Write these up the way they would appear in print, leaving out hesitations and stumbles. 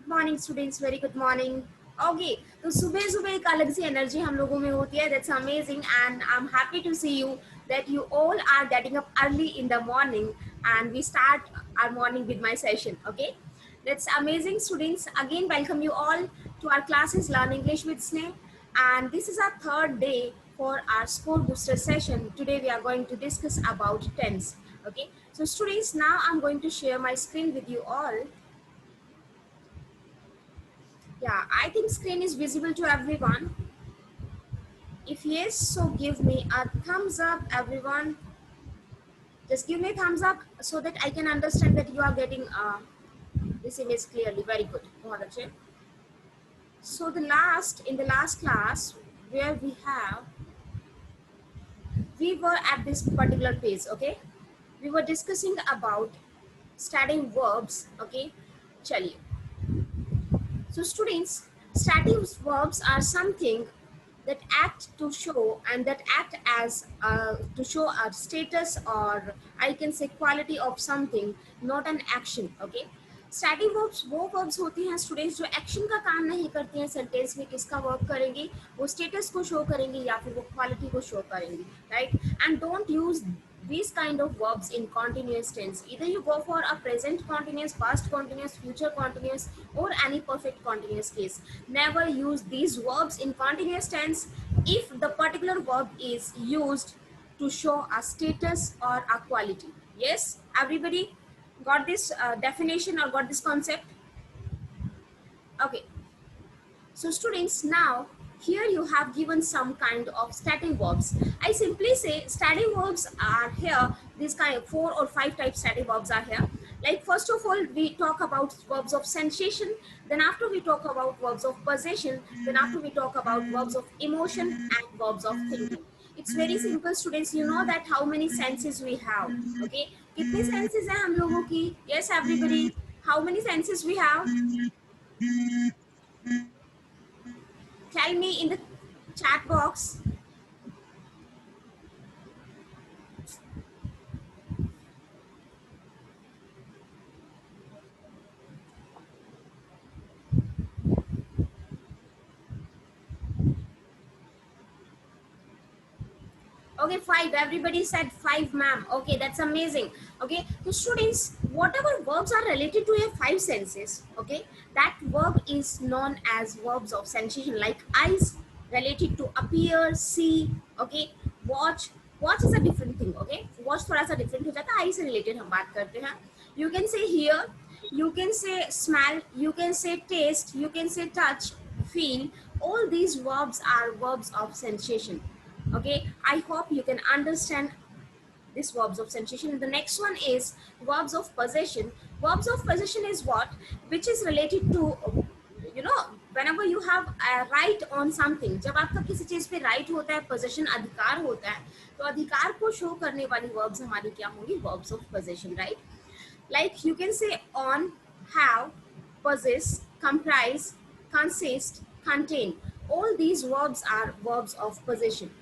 Morning students, very good morning. Okay, तो सुबह सुबह एक अलग सी एनर्जी हम लोगों में होती है। That's amazing and I am happy to see you that you all are getting up early in the morning and we start our morning with my session. Okay, that's amazing students. Again, welcome you all to our classes Learn English with Sneh, and this is our third day for our score booster session. Today we are going to discuss about tense. Okay, so students, now I'm going to share my screen with you all. Yeah, I think screen is visible to everyone. If yes, so give me a thumbs up, everyone. Just give me a thumbs up so that I can understand that you are getting this image clearly. Very good. बहुत अच्छे. So in the last class where we were at this particular page, okay? We were discussing about starting verbs, okay? चलिए. So students, static verbs are something that act to show and that act as to show a status, or I can say quality of something, not an action. Okay, static verbs वो verbs होती हैं students जो action का काम नहीं करती हैं sentence में. किसका verb करेंगी? वो status को show करेंगी या फिर वो quality को show करेंगी, right? And don't use these kind of verbs in continuous tense. Either you go for a present continuous, past continuous, future continuous, or any perfect continuous case. Never use these verbs in continuous tense if the particular verb is used to show a status or a quality. Yes, everybody got this definition or got this concept? Okay. So students, now here you have given some kind of static verbs. I simply say static verbs are here. These kind of 4 or 5 type static verbs are here. Like first of all, we talk about verbs of sensation. Then after we talk about verbs of possession. Then after we talk about verbs of emotion and verbs of thinking. It's very simple students. You know that how many senses we have. Okay, कितने senses हैं हम लोगों की? Yes, everybody. How many senses we have? Tell me in the chat box. Okay, 5. Everybody said 5, ma'am. Okay, that's amazing. Okay, so students, whatever verbs are related to your 5 senses, okay, that verb is known as verbs of sensation. Like eyes, related to appear, see, okay, watch. Watch is a different thing, okay. Watch थोड़ा सा different हो जाता है. Eyes से related हम बात करते हैं. You can say hear, you can say smell, you can say taste, you can say touch, feel. All these verbs are verbs of sensation. Okay, I hope you can understand these verbs of sensation. The next one is verbs of possession. Verbs of possession is what? Which is related to, you know, whenever you have a right on something. जब आपका किसी चीज पे right होता है, possession अधिकार होता है, तो अधिकार को show करने वाली verbs हमारी क्या होंगी? Verbs of possession, right? Like you can say on, have, possess, comprise, consist, contain. All these verbs are verbs of possession.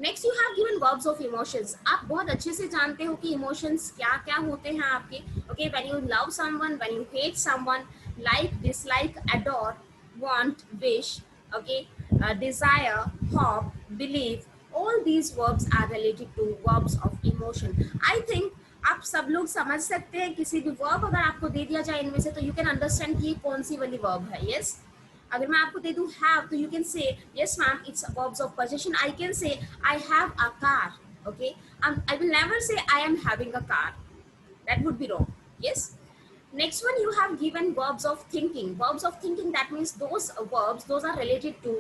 Next you have given verbs of emotions. आप बहुत अच्छे से जानते हो कि इमोशंस क्या क्या होते हैं आपके. Okay, when you love someone, when you hate someone, like, dislike, adore, want, wish, okay, desire, hope, believe. All these verbs are related to verbs of emotion. I think आप सब लोग समझ सकते हैं किसी भी वर्ब अगर आपको दे दिया जाए इनमें से, तो यू कैन अंडरस्टैंड कि ये कौन सी वाली वर्ब है. यस, अगर मैं आपको दे दूं have, तो you can say yes ma'am, it's verbs of possession. I can say I have a car. Okay, I will never say I am having a car. That would be wrong. Yes. Next one, you have given verbs of thinking. Verbs of thinking, that means those verbs, those are related to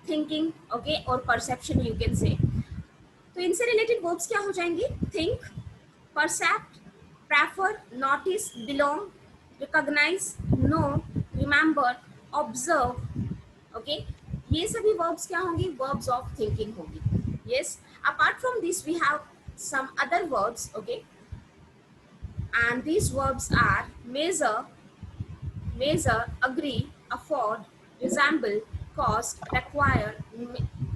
thinking, okay, or perception you can say. तो इनसे related verbs क्या हो जाएंगे? Think, percept, prefer, notice, belong, recognize, know, remember, observe. Okay, ये सभी verbs क्या होंगी? Verbs of thinking होंगी. Yes, apart from this we have some other verbs. Okay, and these verbs are measure, agree, afford, resemble, cost, require,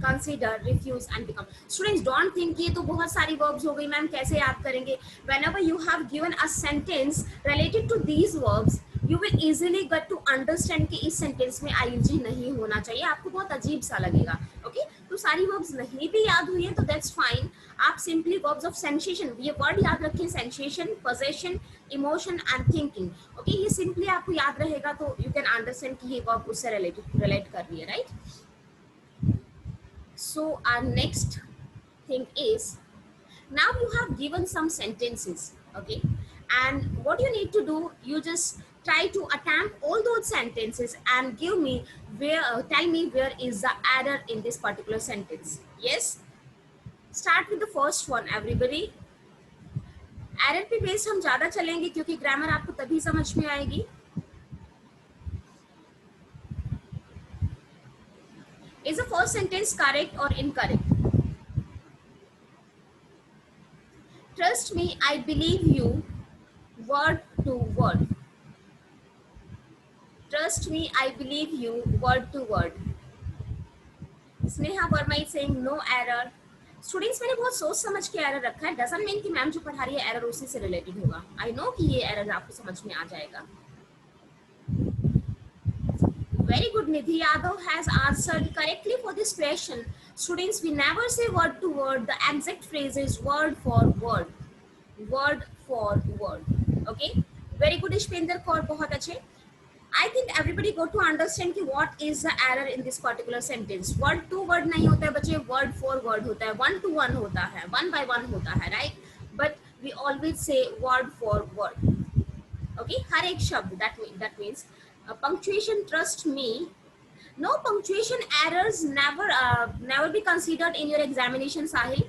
consider, refuse and become. Students, don't think ये तो बहुत सारी verbs हो गई ma'am, कैसे याद करेंगे? Whenever you have given a sentence related to these verbs, you will easily get to understand कि इस सेंटेंस में आईएनजी नहीं होना चाहिए, आपको बहुत अजीब सा लगेगा। ओके तो सारी वर्ब्स नहीं भी याद हुई है तो दैट्स फाइन, आप सिंपली वर्ब्स ऑफ सेंसेशन, ये वर्ड याद रखें, sensation, possession, emotion and thinking. Okay ये सिंपली आपको याद रहेगा तो यू कैन अंडरस्टैंड कि ये वर्ब उससे रिलेट कर रही है, right. So our next thing is, now you have given some sentences, okay, and what you need to do, you just try to attempt all those sentences and give me where tell me where is the error in this particular sentence. Yes, start with the first one everybody। Error पे based हम ज्यादा चलेंगे क्योंकि grammar आपको तभी समझ में आएगी। Is the first sentence correct और incorrect? Trust me I believe you, word to word, trust me I believe you, word to word। Sneha Verma is saying no error. Students मैंने बहुत सोच समझ के एरर रखा है, डजंट मीन कि मैम जो पढ़ा रही है एरर उसी से रिलेटेड होगा। आई नो कि ये एरर आपको समझ में आ जाएगा। Very good, Nidhi Yadav has answered correctly for this question। Students, we never say word to word, the exact phrase is word for word, word for word। Okay, very good Ishpinder Kaur, बहुत अच्छे। I think everybody got to understand कि what is the error in this particular sentence। word to word नहीं होता है बच्चे, word for word होता है, one to one होता है, one by one होता है, right? But we always say word for word। Okay, हर एक शब्द, that means punctuation, trust me, no punctuation errors never be considered in your examination। साहिल,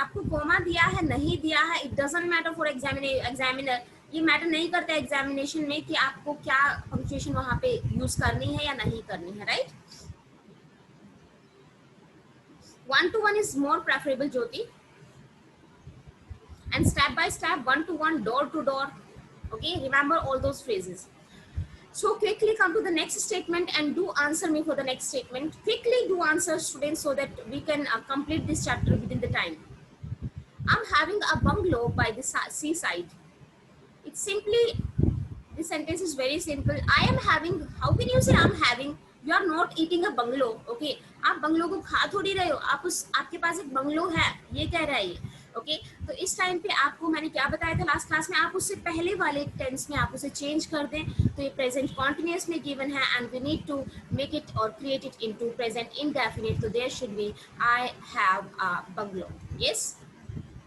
आपको coma दिया है नहीं दिया है, it doesn't matter for examiner, ये मैटर नहीं करता एग्जामिनेशन में कि आपको क्या पंक्चुएशन वहां पे यूज करनी है या नहीं करनी है, right. One to one is more preferable Jyoti, and step by step, one to one, door to door. Okay, remember all those phrases. So quickly come to the next statement and do answer me for the next statement। Quickly do answer students so that we can complete this chapter within the time। I'm having a bungalow by the seaside। It's simply, this sentence is very simple। I am having, how can you say I'm having? You are not eating a bungalow। okay, आप bungalow को खा थोड़ी रहे हो, आपके पास एक bungalow है, ये कह रहा है ये। ओके तो इस टाइम पे आपको मैंने क्या बताया था लास्ट क्लास में, आप उससे पहले वाले टेंस में आप उसे चेंज कर दें तो ये प्रेजेंट कॉन्टिन्यूअस में गिवन है and we need to make it और create it into present indefinite. तो there should be I have a bungalow. Yes,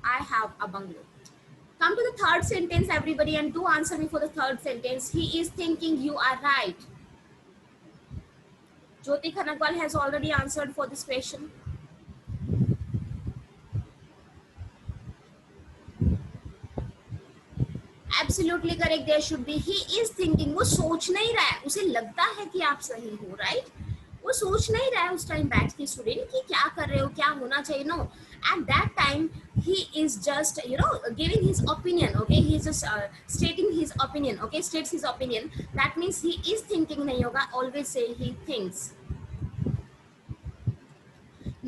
I have a bungalow. Come to the third sentence everybody and do answer me for the third sentence। He is thinking, you are right। Jyoti Khanagwal has already answered for this question। Absolutely correct, there should be he is thinking। वो सोच नहीं रहा है, उसे लगता है कि आप सही हो, राइट। वो सोच नहीं रहा है उस टाइम बैठ के स्टूडेंट कि क्या कर रहे हो, क्या होना चाहिए। No, at that time he is just giving his opinion। okay, he is just stating his opinion। okay, states his opinion, that means he is thinking नहीं होगा, always say he thinks।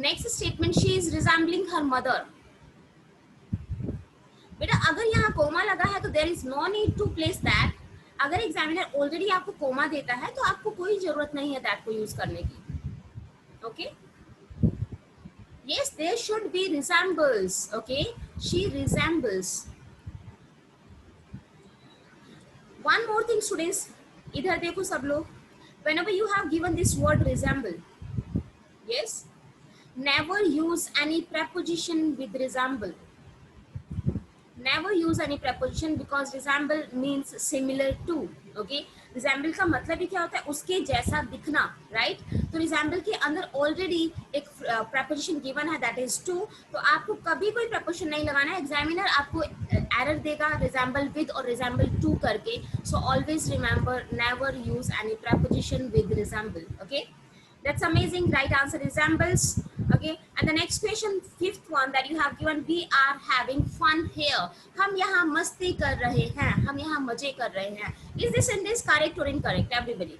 next statement, she is resembling her mother। बेटा अगर यहाँ coma लगा है तो there is no need to place that. अगर examiner already आपको कोमा देता है तो आपको कोई जरूरत नहीं है दैट को यूज करने की। Okay, yes there should be resembles। okay, she resembles। one more thing students, इधर देखो सब लोग, whenever you have given this word resemble, yes, never use any preposition with resemble। never use any preposition because resemble means similar to। okay, resemble का मतलब ही क्या होता है, उसके जैसा दिखना, right। तो resemble के अंदर already एक preposition given है that is to। तो आपको कभी कोई preposition नहीं लगाना है, examiner आपको error देगा resemble with और resemble to करके। so always remember never use any preposition with resemble। okay, that's amazing, right answer resembles। okay, and the next question, fifth one that you have given, we are having fun here। हम यहाँ मस्ती कर रहे हैं, हम यहाँ मजे कर रहे हैं। is this sentence correct or incorrect everybody?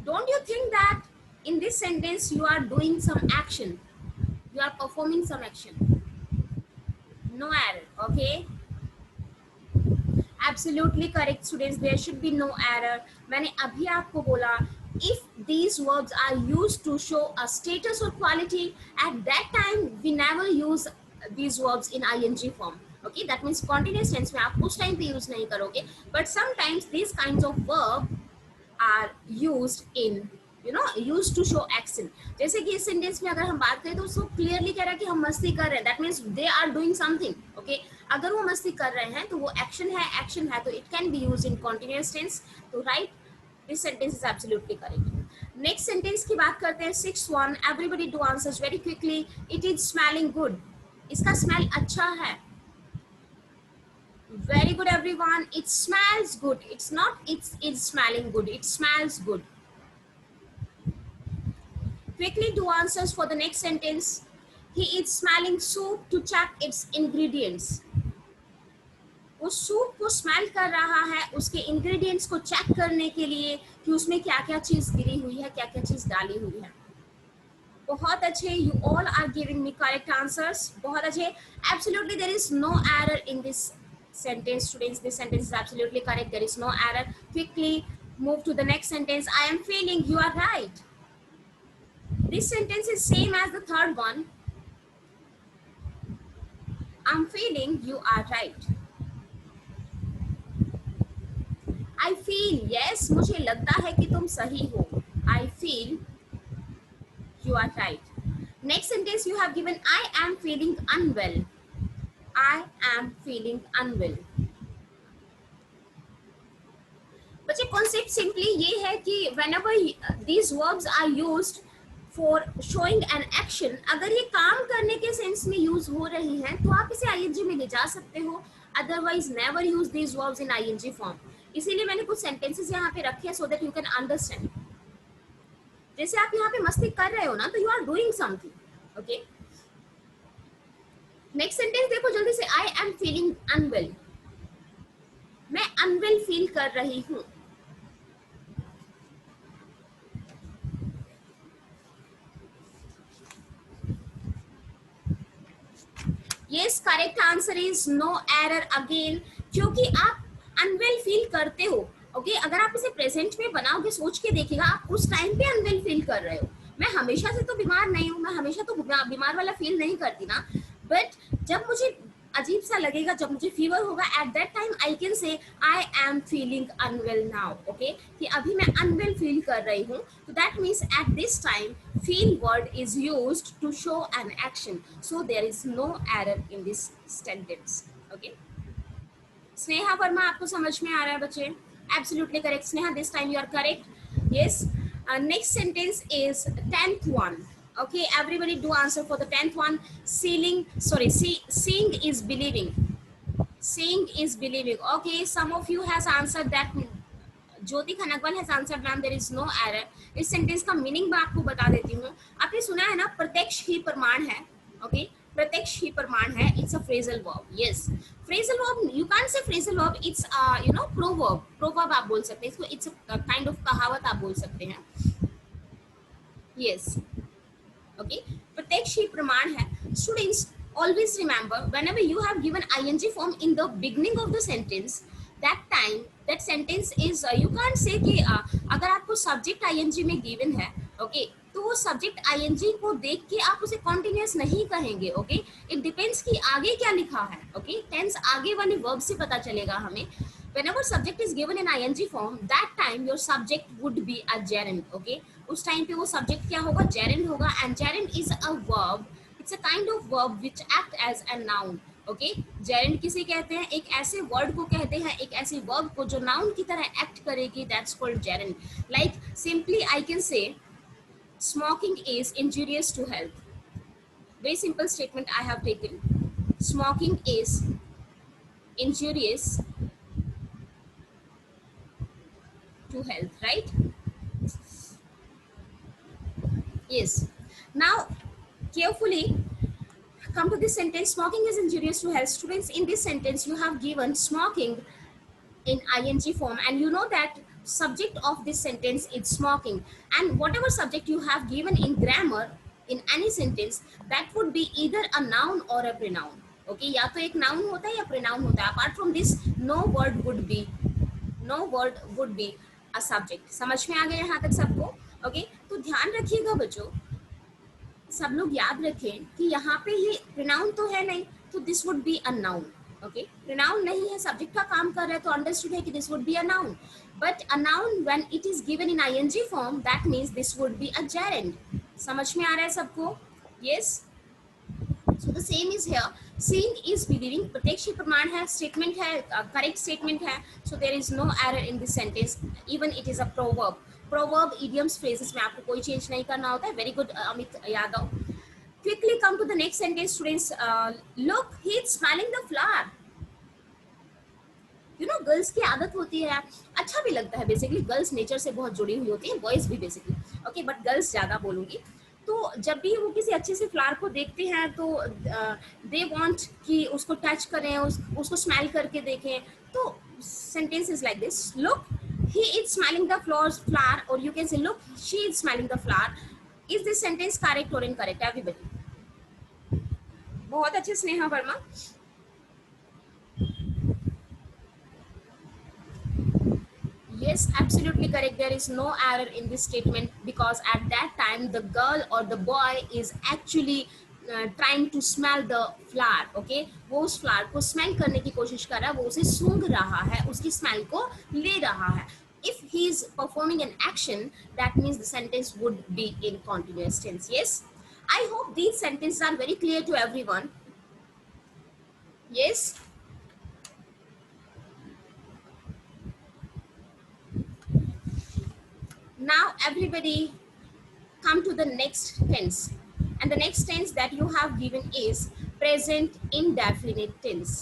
don't you think that in this sentence you are doing some action, you are performing some action? no error. Okay, absolutely correct students, there should be no error. मैंने अभी आपको बोला, if these verbs are used to show a status or quality, at that time we never use these verbs in ing form. Okay, that means continuous tense में आप उस time पे use नहीं करोगे, but sometimes these kinds of verb are used in used to show action. जैसे कि इस sentence में अगर हम बात करें तो उसको क्लियरली कह रहा है कि हम मस्ती कर रहे हैं, that means they are doing something. Okay, अगर वो मस्ती कर रहे हैं तो वो एक्शन है तो it can be use in continuous tense. तो right, this sentence is absolutely correct. Next sentence की बात करते हैं, 6th one. Everybody do answers very quickly. It is smelling good. इसका स्मेल अच्छा है. Very good everyone, it smells good. It's not it's smelling good, it smells good. Quickly do answers for the next sentence. He is smelling soup to check its ingredients. वो soup को smell कर रहा है उसके ingredients को check करने के लिए कि उसमें क्या क्या चीज गिरी हुई है, क्या क्या चीज डाली हुई है. बहुत अच्छे, you all are giving me correct answers. बहुत अच्छे, absolutely there is no error in this sentence students. This sentence is absolutely correct, there is no error. Quickly move to the next sentence. I am feeling, you are right. This sentence is same as the third one. I'm feeling, you are right. I feel, yes, मुझे लगता है कि तुम सही हो. I feel, you are right. Next sentence you have given, I am feeling unwell. I am feeling unwell. बच्चे concept simply ये है कि whenever these verbs are used for showing an action, अगर ये काम करने के सेंस में यूज हो रही हैं तो आप इसे ing में ले जा सकते हो. Otherwise never use these verbs in ing form. इसीलिए मैंने कुछ सेंटेंसेस यहाँ पे रखे हैं so that you can understand. जैसे आप यहाँ पे मस्ती कर रहे हो ना, तो you are doing something. Okay, next sentence देखो जल्दी से. I am feeling unwell. मैं अनवेल फील कर रही हूँ. Yes, correct answer is no error again, क्योंकि आप अनवेल फील करते हो. ओके, अगर आप इसे प्रेजेंट में बनाओगे, सोच के देखिएगा, आप उस टाइम पे अनवेल फील कर रहे हो. मैं हमेशा से तो बीमार नहीं हूँ, मैं हमेशा तो बीमार वाला फील नहीं करती ना, बट जब मुझे अजीब सा लगेगा, जब मुझे फीवर होगा, at that time I can say I am feeling unwell now. Okay, कि अभी मैं अनवेल फील कर रही हूँ. तो that means at this time feel word is used to show an action, so there is no error in this sentence. Okay, Sneha Verma, आपको समझ में आ रहा है बच्चे? Absolutely correct Sneha, this time you are correct. Yes, next sentence is 10th one. Okay, everybody do answer for the 10th one. Seeing is believing. Seeing is believing. Okay, some of you has answered that. Jyoti Khanakwal has answered, ma'am, there is no error. इस sentence का meaning मैं आपको बता देती हूँ. आपने सुना है ना, प्रत्यक्ष ही प्रमाण है. ओके, प्रत्यक्ष ही प्रमाण है. It's a phrasal verb. Yes, phrasal verb, you can से फ्रेजल वर्ब, इट्स प्रोवर्ब आप बोल सकते हैं इसको. इट्स अ काइंड ऑफ कहावत आप बोल सकते हैं. यस, okay, प्रत्यक्ष ही प्रमाण है. Students, always remember, whenever you have given ing form in the beginning of the sentence, that time that sentence is you can't say कि अगर आपको subject ing में given है, okay, तो वो subject ing को देख के आप उसे continuous नहीं कहेंगे. okay, it depends कि आगे क्या लिखा है. okay, tense आगे वाले verb से पता चलेगा हमें. Whenever subject is given in ing form, that time your subject would be a gerund. okay, उस टाइम पे वो सब्जेक्ट क्या होगा? gerund होगा. and gerund is a verb. it's a kind of verb which act as a noun. okay, gerund किसे कहते हैं? एक ऐसे वर्ड को कहते हैं, एक ऐसे वर्ब को जो नाउन की तरह एक्ट करेगी. that's called gerund. like simply I can say smoking is injurious to health. very simple statement I have taken. Smoking is injurious to health, right? Yes. Now carefully come to this sentence. Smoking is injurious to health. Students, in this sentence you have given smoking in ing form, and you know that subject of this sentence is smoking, and whatever subject you have given in grammar in any sentence, that would be either a noun or a pronoun. Okay, या तो एक noun होता है या pronoun होता है. Apart from this no word would be a subject. समझ में आ गया यहाँ तक सबको? ओके, तो ध्यान रखिएगा बच्चों, सब लोग याद रखें कि यहाँ पे ये प्रोनाउन तो है नहीं, तो this would be a noun. Okay, pronoun नहीं है, सब्जेक्ट का काम कर रहा है, तो अंडरस्टूड है कि this would be a noun. But a noun when it is given in ING form, that means this would be a gerund. समझ में आ रहा है सबको? Yes. So the same is here. Seeing is believing. प्रत्यक्ष प्रमाण है, statement है, करेक्ट स्टेटमेंट है. So there is no error in this sentence. Even it is a proverb. Proverb, idioms, phrases में आपको कोई चेंज नहीं करना होता है. Very good, Amit Yadav. Quickly come to the next sentence, students. Look, he is smelling the flower. You know, girls की आदत होती है, अच्छा भी लगता है. बेसिकली गर्ल्स नेचर से बहुत जुड़ी हुई होती है, बॉयज भी बेसिकली. ओके, बट गर्ल्स ज्यादा बोलूंगी. तो जब भी वो किसी अच्छे से फ्लावर को देखते हैं तो दे वांट कि उसको टच करें, उसको स्मेल करके देखें. तो sentence is like this. Look, he is smelling the flower, और you can say look, she is smelling the flower. Is this sentence correct और इनकरेक्ट? एवरीबॉडी. बहुत अच्छे, Sneha Verma. Yes, absolutely correct. There is no error in this statement, because at that time the girl or the boy is actually trying to smell the flower. Okay, वो उस flower को smell करने की कोशिश कर रहा है, वो उसे सूंघ रहा है, उसकी smell को ले रहा है. If he is performing an action, that means the sentence would be in continuous tense. Yes, I hope these sentences are very clear to everyone. Yes. Now everybody come to the next tense, and the next tense that you have given is present indefinite tense.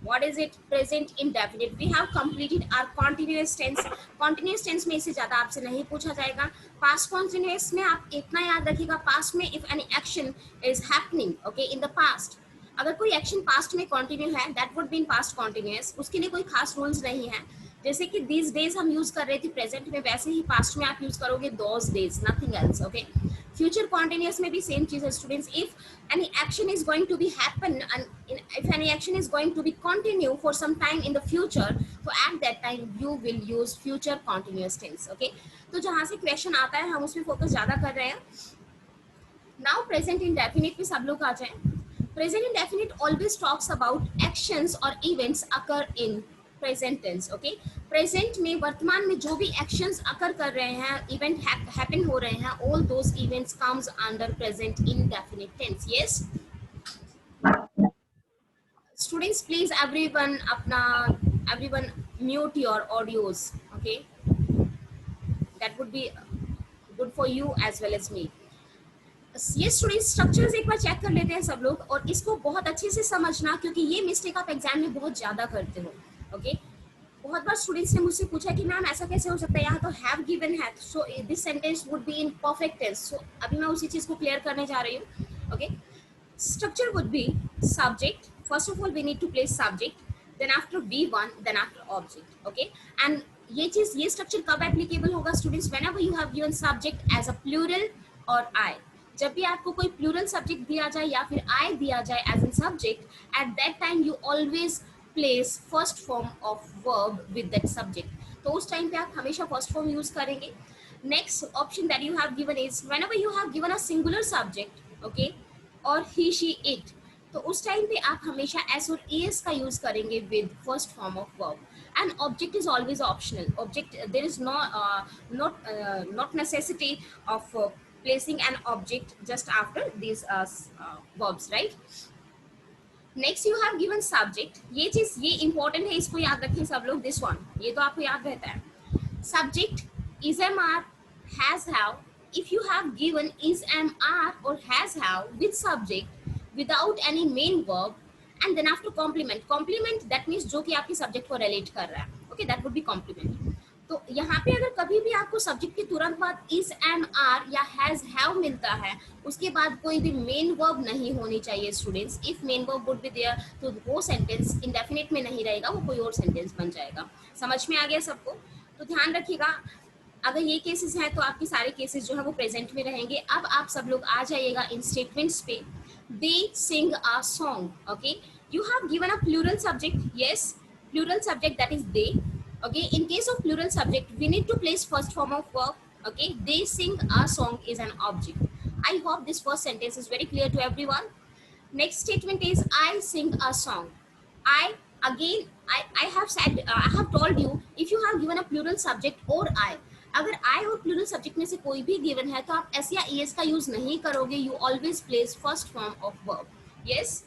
What is it? Present indefinite. We have completed our continuous tense. Continuous tense में इससे ज़्यादा आपसे नहीं पूछा जाएगा. Past continuous में आप इतना याद रखिएगा, past में if any action is happening, okay, in the past, अगर कोई एक्शन पास्ट में कंटिन्यू है, that would be in past continuous. उसके लिए कोई खास रूल्स नहीं है. जैसे कि दीज डेज हम यूज कर रहे थे प्रेजेंट में, वैसे ही पास्ट में आप यूज करोगे those days, nothing else. Okay, future continuous में भी सेम चीज है students. If any action is going to be happen and if any action is going to be continue for some time in the future, तो at that time you will use future continuous tense. Okay, तो जहां से question आता है हम उसमें focus ज्यादा कर रहे हैं. नाउ प्रेजेंट इंडेफिनिट पे सब लोग आ जाएं. Present indefinite always talks about actions or events occur in present tense. Okay, present में वर्तमान में जो भी actions occur कर रहे हैं, event happen हो रहे हैं, all those events comes under present indefinite tense. Yes, students, please everyone mute your audios. Okay, that would be good for you as well as me. ये स्टूडेंट स्ट्रक्चर्स एक बार check कर लेते हैं सब लोग, और इसको बहुत अच्छे से समझना, क्योंकि ये मिस्टेक आप एग्जाम में बहुत ज्यादा करते हो. ओके, बहुत बार स्टूडेंट्स ने मुझसे पूछा कि मैम ऐसा कैसे हो सकता है, यहाँ तो हैव गिवन है, so this sentence would be in perfect tense. So अभी मैं उसी चीज को क्लियर करने जा रही हूँ. Okay, structure would be subject. First of all we need to place subject, then after V1, then after object. Okay, and ये स्ट्रक्चर कब एप्लीकेबल होगा students? Whenever you have given subject as a plural और I. जब भी आपको कोई plural subject दिया जाए या फिर आई दिया जाए as an subject, at that time you always place first form of verb with that subject. तो उस टाइम पे आप हमेशा फर्स्ट फॉर्म यूज करेंगे. Next option that you have given is whenever you have given a singular subject, okay, और he she it, तो उस time पे आप हमेशा एस और एस का यूज करेंगे with first form of verb. And object is always optional. Object, there is not necessity of placing an object just after these verbs, right? Next you have given subject. ये चीज ये important है, इसको याद रखें सब लोग. this one ये तो आपको याद रहता है. Subject is am are has have. If you have given is am are or has have with subject without any main verb, and then after complement that means जो कि आपके subject को relate कर रहा है. Okay, that would be complement. तो यहाँ पे अगर कभी भी आपको सब्जेक्ट के तुरंत बाद इज एम आर या हैज हैव मिलता है, उसके बाद कोई भी मेन वर्ब नहीं होनी चाहिए students. If main verb would be there, तो वो सेंटेंस इंडेफिनिट में नहीं रहेगा, वो कोई और सेंटेंस बन जाएगा. समझ में आ गया सबको? तो ध्यान रखिएगा, अगर ये केसेस हैं तो आपके सारे केसेस जो है वो प्रेजेंट में रहेंगे. अब आप सब लोग आ जाइएगा इन स्टेटमेंट्स पे. They sing a song. Okay, You have given a plural subject. Yes, plural subject, that is they. Okay, in case of plural subject, we need to place first form of verb. Okay, they sing a song is an object. I hope this first sentence is very clear to everyone. Next statement is I sing a song. I, again, I have said, I have told you, if you have given a plural subject or I, अगर I और plural subject में से कोई भी given है तो आप s या es का use नहीं करोगे. You always place first form of verb. Yes.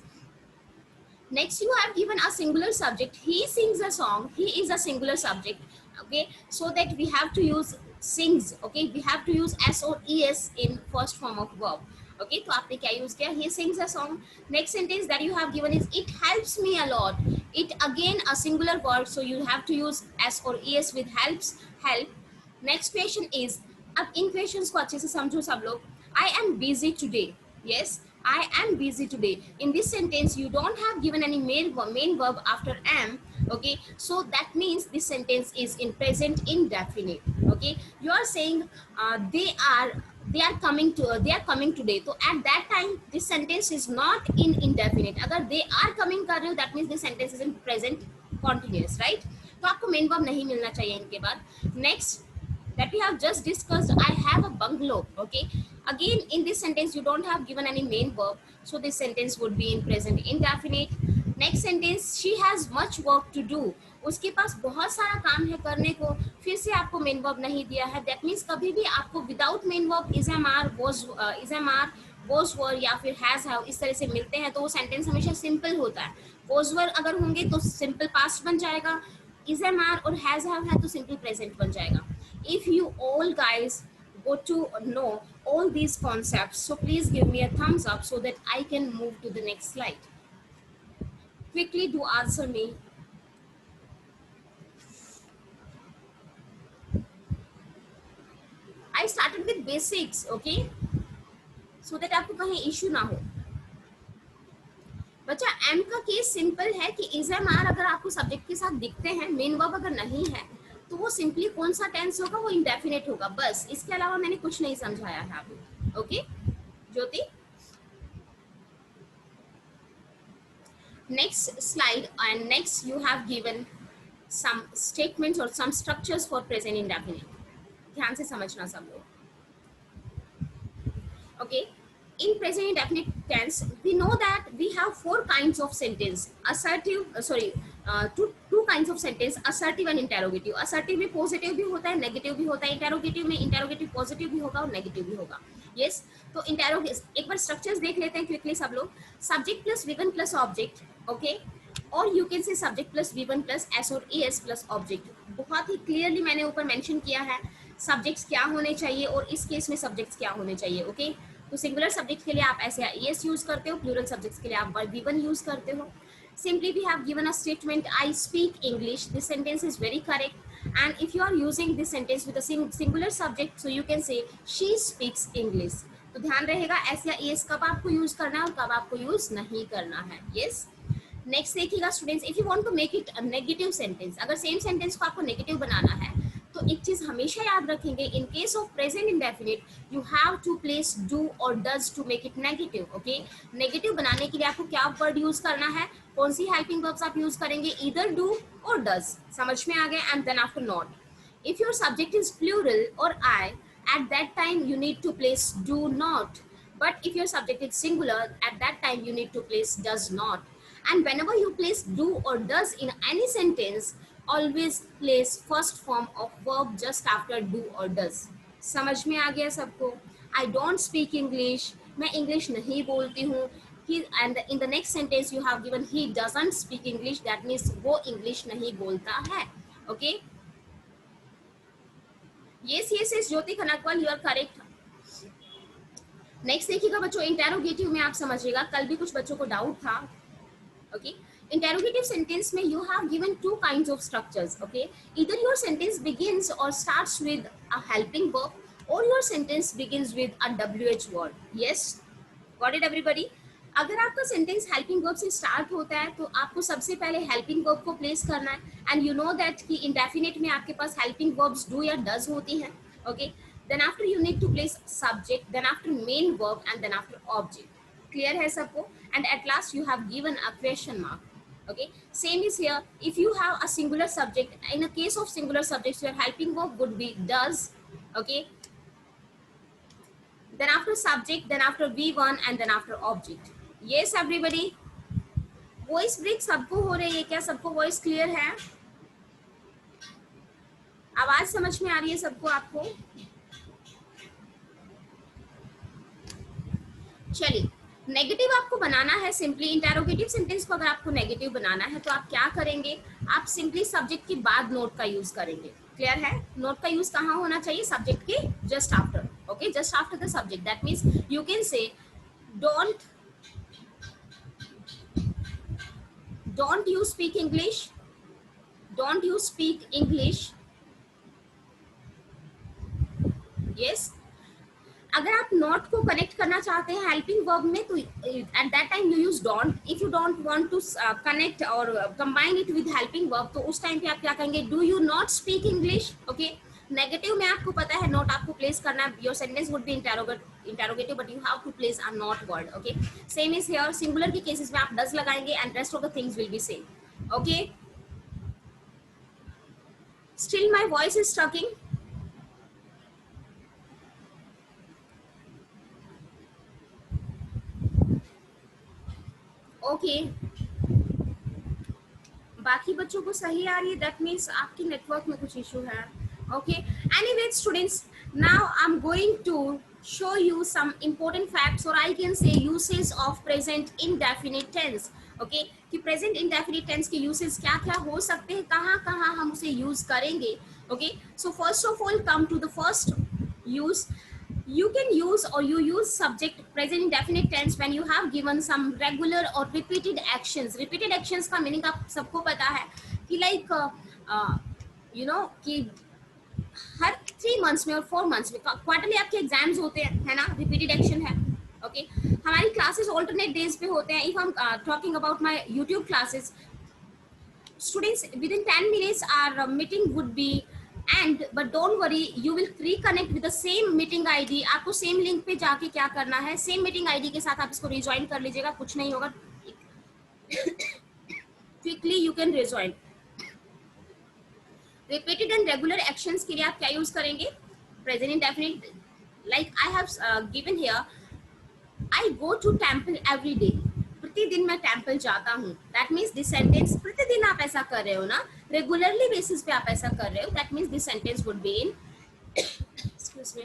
Next, you have given a singular subject. He sings a song. He is a singular subject. Okay, so that we have to use sings. Okay, we have to use s or es in first form of verb. Okay, तो आपने क्या use किया? He sings a song. Next sentence that you have given is it helps me a lot. It, again a singular word, so you have to use s or es with helps, help. Next question is, अब इन questions को अच्छे से समझो सब लोग. I am busy today. Yes, I am busy today. In this sentence, you don't have given any main verb after am. Okay, so that means this sentence is in present indefinite. Okay, you are saying they are coming today. So at that time, this sentence is not in indefinite. अगर they are coming कर रहे हो, that means this sentence is in present continuous, right? तो आपको main verb नहीं मिलना चाहिए इनके बाद. Next, that we have just discussed, I have a bungalow. Okay, again in this sentence you don't have given any main verb, so this sentence would be in present indefinite. Next sentence, she has much work to do. उसके पास बहुत सारा काम है करने को. फिर से आपको मेन वर्ब नहीं दिया है. दैट मीन्स कभी भी आपको without main verb is am are, was were या फिर हैज हैव इस तरह से मिलते हैं तो वो सेंटेंस हमेशा सिंपल होता है. वॉज वर अगर होंगे तो सिंपल पास्ट बन जाएगा. इज एम आर और हैज हैव है तो सिंपल प्रेजेंट बन जाएगा. If you all guys go to know all these concepts, so please give me a thumbs up so that I can move to the next slide. Quickly do answer me. I started with basics, okay, so that आपको कहीं issue ना हो. बच्चा M का case simple है कि is am are अगर आपको सब्जेक्ट के साथ दिखते हैं, मेन वर्ब अगर नहीं है तो वो सिंपली कौन सा टेंस होगा, वो इंडेफिनेट होगा. बस इसके अलावा मैंने कुछ नहीं समझाया है अभी. Okay Jyoti, next slide. And next you have given some statements और some structures for present indefinite. ध्यान से समझना सब लोग. Okay, in present indefinite tense we know that we have four kinds of sentence. Two kinds of sentence, assertive and interrogative. assertive में positive भी होता है, negative भी होता है. interrogative में interrogative positive भी होगा और negative भी होगा. yes, तो interrogative एक बार structures देख लेते हैं quickly सब लोग. subject plus v1 plus object. okay, or you can say subject plus v1 plus s और es plus object. बहुत ही clearly मैंने ऊपर mention किया है subjects क्या होने चाहिए और इस केस में subjects क्या होने चाहिए. okay, तो सिंगुलर सब्जेक्ट के लिए आप ऐसे एस यूज करते हो, प्लूरल सब्जेक्ट्स के लिए आप v1 यूज करते हो. Simply we have given a statement, I speak English. This sentence is very correct. And if you are using this sentence with a singular subject, so you can say she speaks English. तो ध्यान रहेगा S या S कब आपको use करना है और कब आपको यूज नहीं करना है. yes. नेक्स्ट देखिएगा students, if you want to make it a negative sentence, अगर सेम सेंटेंस को आपको नेगेटिव बनाना है तो एक चीज हमेशा याद रखेंगे, in case of present indefinite you have to place do और does to make it negative. Okay, negative बनाने के लिए आपको क्या वर्ड यूज करना है, कौन सी हेल्पिंग वर्ब्स आप यूज करेंगे, ईदर डू और डज. समझ में आ गया. And then after not. If your subject is plural और I, at that time you need to place do not. But if your subject is singular, at that time you need to place does not. And whenever you place do or does in any sentence, always place first form of verb just after do or does. समझ में आ गया सबको. I don't speak English. मैं English नहीं बोलती हूँ. He, and in the next sentence you have given he doesn't speak English. That means वो English नहीं बोलता है. Okay. Yes, Jyoti Khanakwal, you are correct. Next देखिएगा बच्चों, इंटेरोगेटिव में आप समझिएगा, कल भी कुछ बच्चों को डाउट था. ओके, इंटेरोगेटिव सेंटेंस में you have given two kinds of structures. Okay, इधर योर सेंटेंस बिगिंस और starts with a helping verb और your sentence begins with a WH word. Yes, got it everybody. अगर आपका sentence helping verb से start होता है तो आपको सबसे पहले हेल्पिंग वर्ब को प्लेस करना है. एंड यू नो दैट कि इंडेफिनिट में आपके पास हेल्पिंग वर्ब्स डू या डज होती हैं. Okay, then after you need to place subject, then after main verb and then after object. Clear है सबको. and at last you have given a question mark. Okay, same is here. If you have a singular subject, in a case of singular subjects, your helping verb would be does. Okay, then after subject, then after V1, and then after object. Yes everybody, voice break सबको हो रही है क्या? सबको voice clear है? आवाज समझ में आ रही है सबको? आपको चलिए, नेगेटिव आपको बनाना है सिंपली इंटेरोगेटिव सेंटेंस को। अगर आपको नेगेटिव बनाना है तो आप क्या करेंगे, आप सिंपली सब्जेक्ट के बाद नोट का यूज करेंगे। क्लियर है? नोट का यूज कहाँ होना चाहिए? सब्जेक्ट के just after. Okay, just after the subject. That means you can से don't you speak English, don't you speak English. Yes, अगर आप नॉट को कनेक्ट करना चाहते हैं हेल्पिंग वर्ब में तो at that time you use don't. If you don't want to connect और combine it with helping verb तो उस टाइम पे आप क्या कहेंगे, do you not speak English. Okay, negative में आपको पता है नॉट आपको प्लेस करना है, your sentence would be interrogative but you have to place a not word. Okay, same is here. Singular के केसेस में आप डज लगाएंगे and rest of the things will be same. Okay, still my voice is stucking? Okay, बाकी बच्चों को सही आ रही है, दैट मीन्स आपकी नेटवर्क में कुछ इशू है। Okay, anyway students, now I am going to show you some important facts or I can say uses of present indefinite tense. Okay, कि present indefinite tense के uses क्या क्या हो सकते हैं, कहाँ कहाँ हम उसे use करेंगे। Okay, so first of all come to the first use. You can use or you use subject present indefinite tense when you have given some regular or repeated actions. Repeated actions का meaning आप सबको पता है कि like you know कि हर 3 months में और 4 months में क्वार्टरली आपके एग्जाम्स होते हैं, है ना? रिपीटेड एक्शन है। ओके, हमारी क्लासेस ऑल्टरनेट डेज पे होते हैं। If I am talking about my YouTube classes, students within 10 minutes our meeting would be and but don't worry, you will reconnect with the same meeting id. आपको same link पे जाके क्या करना है, same meeting ID के साथ आप इसको रिजॉइन कर लीजिएगा, कुछ नहीं होगा, quickly you can rejoin. Repeated and regular actions के लिए आप क्या यूज करेंगे, present indefinite. Like I have given here, I go to temple every day. प्रतिदिन मैं टेम्पल जाता हूँ। दैट मीन्स दिस सेंटेंस प्रतिदिन आप ऐसा कर रहे हो ना, रेगुलरली बेसिस पे आप ऐसा कर रहे हो। That means this sentence would be in excuse me,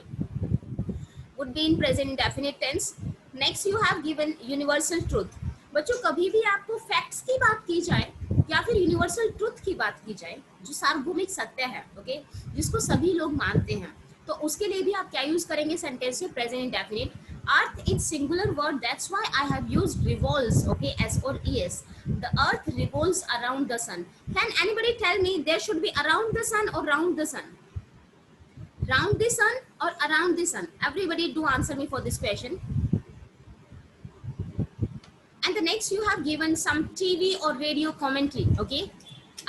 would be in present indefinite tense. Next you have given universal truth. बच्चों, कभी भी आपको फैक्ट्स की बात की जाए या फिर यूनिवर्सल ट्रुथ की बात की जाए जो सार्वभौमिक सत्य है, ओके, जिसको सभी लोग मानते हैं, तो उसके लिए भी आप क्या यूज करेंगे सेंटेंस में, present indefinite. Earth is singular word, that's why I have used revolves, okay, S और ES. The earth revolves around the sun. Can anybody tell me there should be around the sun और round the sun? Round the sun or around the sun? Everybody do answer me for this question. And the next you have given some TV or radio commentary. Okay,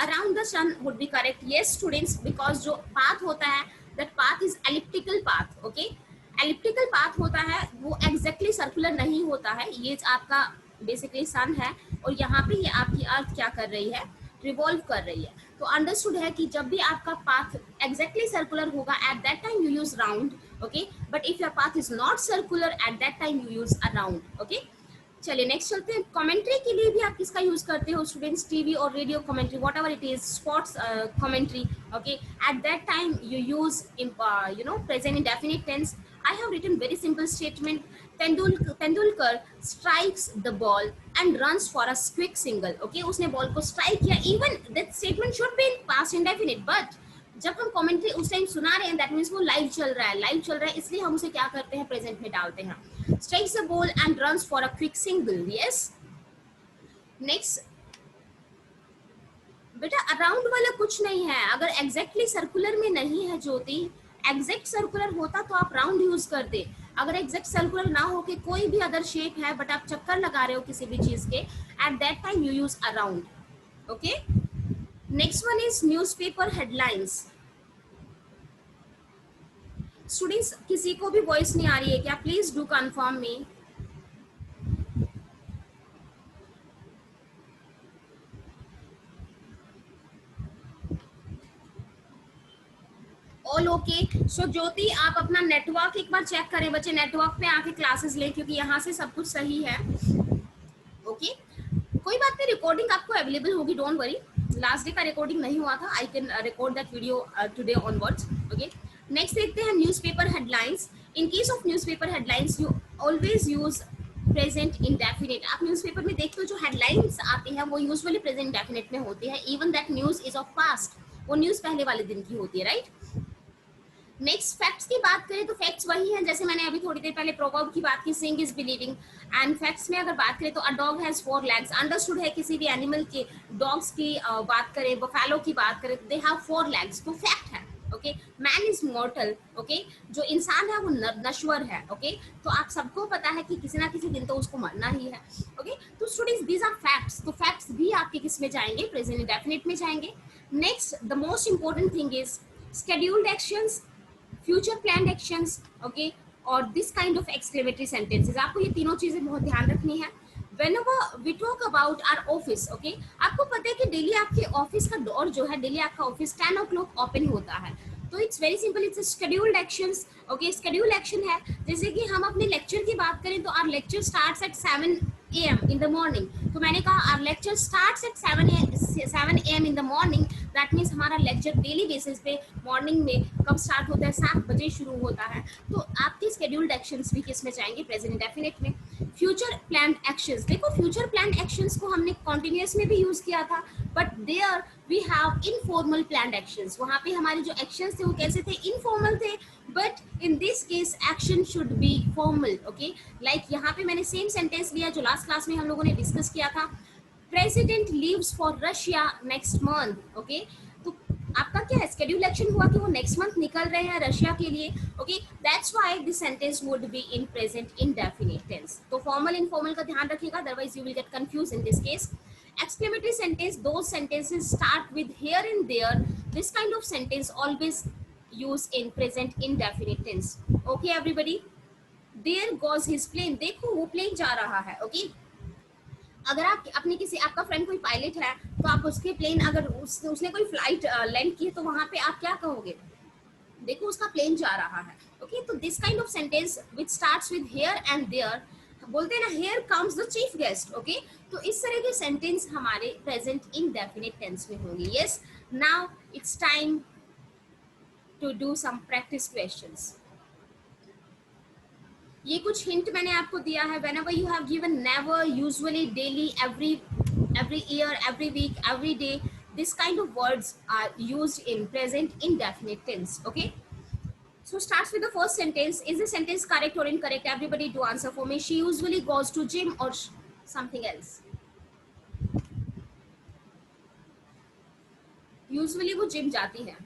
around the sun would be correct. Yes students, because जो path होता है, that path is elliptical path. Okay, elliptical path होता है, वो exactly circular नहीं होता है। ये आपका basically sun है और यहाँ पे ये आपकी अर्थ क्या कर रही है, रिवॉल्व कर रही है। तो अंडरस्टूड है कि जब भी आपका पाथ एग्जैक्टली सर्कुलर होगा at that time you use round. Okay, but if your path is not circular eight that time you use around. Okay, चलिए नेक्स्ट चलते हैं। कमेंट्री के लिए भी आप किसका यूज करते हो स्टूडेंट्स? टीवी और radio commentary, what ever it is, sports commentary. Okay, eight that time you use present indefinite tense. I have written very simple statement. Tendulkar strikes the ball and runs for a quick single. Okay, उसने ball को strike किया। even that statement should be in past indefinite, but जब हम commentary उस time सुना रहे हैं that means वो लाइव चल रहा है, लाइव चल रहा है, इसलिए हम उसे क्या करते हैं, प्रेजेंट में डालते हैं। Strikes the ball and runs for a quick single. Yes, next बेटा अराउंड वाला कुछ नहीं है। अगर एग्जैक्टली सर्कुलर में नहीं है ज्योति, एग्जैक्ट सर्कुलर होता तो आप राउंड यूज करते। अगर एग्जैक्ट सर्कुलर ना हो के कोई भी अदर शेप है बट आप चक्कर लगा रहे हो किसी भी चीज के, at that time you use around. Okay, next one is newspaper headlines. Students किसी को भी वॉइस नहीं आ रही है क्या? Please do confirm me. All okay. So Jyoti आप अपना नेटवर्क एक बार चेक करें बच्चे, नेटवर्क पे आके क्लासेस लें क्योंकि यहाँ से सब कुछ सही है। ओके कोई बात नहीं, रिकॉर्डिंग आपको अवेलेबल होगी, डोंट वरी। लास्ट डे का रिकॉर्डिंग नहीं हुआ था, I can record that video today onwards. Okay next देखते हैं newspaper headlines. In case of newspaper headlines you always use present indefinite. आप न्यूज़पेपर में देखते हो जो हेडलाइंस आती हैं वो यूजुअली प्रेजेंट इंडेफिनिट में होती है, even that news is of past, वो न्यूज़ पहले वाले दिन की होती है, राइट। नेक्स्ट फैक्ट्स की बात करें तो फैक्ट्स वही हैं जैसे मैंने अभी थोड़ी देर पहले प्रोवर्ब की बात की, seeing is believing. And facts में अगर बात करें तो a dog has 4 legs, understood है किसी भी एनिमल के, डॉग्स की बात करें, बफेलो की बात करें तो दे हैव 4 legs, तो फैक्ट है। ओके मैन इज मॉर्टल, ओके जो इंसान है वो नश्वर है। ओके तो आप सबको पता है कि किसी ना किसी दिन तो उसको मरना ही है। ओके तो स्टूडेंट्स दीज आर फैक्ट्स, तो फैक्ट्स भी आपके किस में जाएंगे, प्रेजेंट इंडेफिनिट में जाएंगे। Next the most important thing is scheduled actions, future plan actions, okay और this kind of exclamatory sentences. आपको ये तीनों चीजें बहुत ध्यान रखनी है। whenever we talk about our office, okay, आपको पता है कि डेली आपके ऑफिस का डोर जो है, डेली आपका ऑफिस 10 o'clock ओपन होता है, तो it's very simple, it's scheduled actions. Okay schedule action है, जैसे कि हम अपने लेक्चर की बात करें तो our lecture starts at 7 AM in the morning, तो मैंने कहा our lecture starts at 7 AM in the morning, that means हमारा लेक्चर डेली बेसिस पे मॉर्निंग में कब स्टार्ट होता है, 7 बजे शुरू होता है। तो आपके शेड्यूल्ड एक्शंस भी किस में जाएंगे, प्रेजेंट इंडेफिनिट में। फ्यूचर प्लान एक्शंस, देखो फ्यूचर प्लान एक्शंस को हमने कॉन्टिन्यूस में भी यूज किया था, but there we have informal plan actions, वहां पे हमारे जो एक्शंस थे वो कैसे थे, इनफॉर्मल थे, but in this case action should be formal. Okay like यहाँ पे मैंने सेम सेंटेंस लिया जो लास्ट क्लास में हम लोगों ने डिस्कस किया था, president leaves for Russia next month. Okay तो आपका क्या है, शेड्यूल एक्शन हुआ कि वो नेक्स्ट मंथ निकल रहे हैं रशिया के लिए। Okay that's why this sentence would be in present indefinite tense. तो फॉर्मल इनफॉर्मल का ध्यान रखिएगा, otherwise you will get confuse in this case. Exclamatory sentence, those sentences start with here and there. This kind of sentence always used in present indefinite tense. Okay everybody, there goes his plane, देखो वो plane जा रहा है। okay? अगर आप अपने किसी, आपका फ्रेंड कोई पायलट है तो आप उसके प्लेन, अगर उसने कोई फ्लाइट लैंड की तो वहां पे आप क्या कहोगे, देखो उसका प्लेन जा रहा है। ओके तो this kind of sentence which starts with here and there, बोलते हैं ना here comes the chief guest. Okay तो इस तरह के सेंटेंस हमारे प्रेजेंट इंडेफिनिट टेंस में होंगे। Yes now it's time to do some practice questions. ये कुछ हिंट मैंने आपको दिया है। whenever you have given never, usually, daily, every year, every week, every day, this kind of words are used in present indefinite tense. Okay so starts with the first sentence. Is the sentence correct or incorrect? Everybody do answer for me. She usually goes to gym or something else. Usually वो gym जाती है।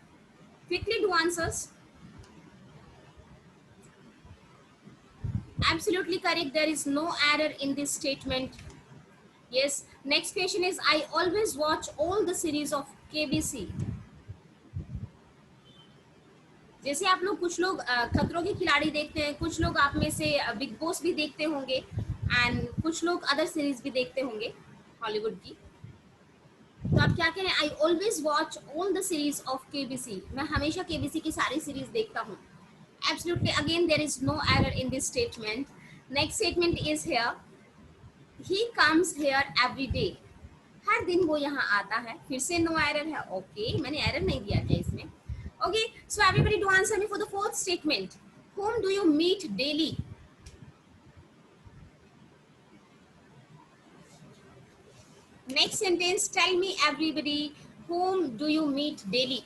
Quickly do answers. Absolutely correct, there is no error in this statement. Yes next question is I always watch all the series of KBC. जैसे आप लोग, कुछ लोग खतरों के खिलाड़ी देखते हैं, कुछ लोग आप में से बिग बॉस भी देखते होंगे एंड कुछ लोग अदर सीरीज भी देखते होंगे हॉलीवुड की, तो आप क्या करें, I always watch all the series of KBC, मैं हमेशा केबीसी की सारी सीरीज देखता हूँ। Absolutely again there is no error in this statement. Next statement is here, he comes here every day, हर दिन वो यहाँ आता है, फिर से नो एरर है। ओके मैंने एरर नहीं दिया क्या इसमें। Okay so everybody do answer me for the fourth statement, whom do you meet daily? Next sentence, tell me everybody, whom do you meet daily?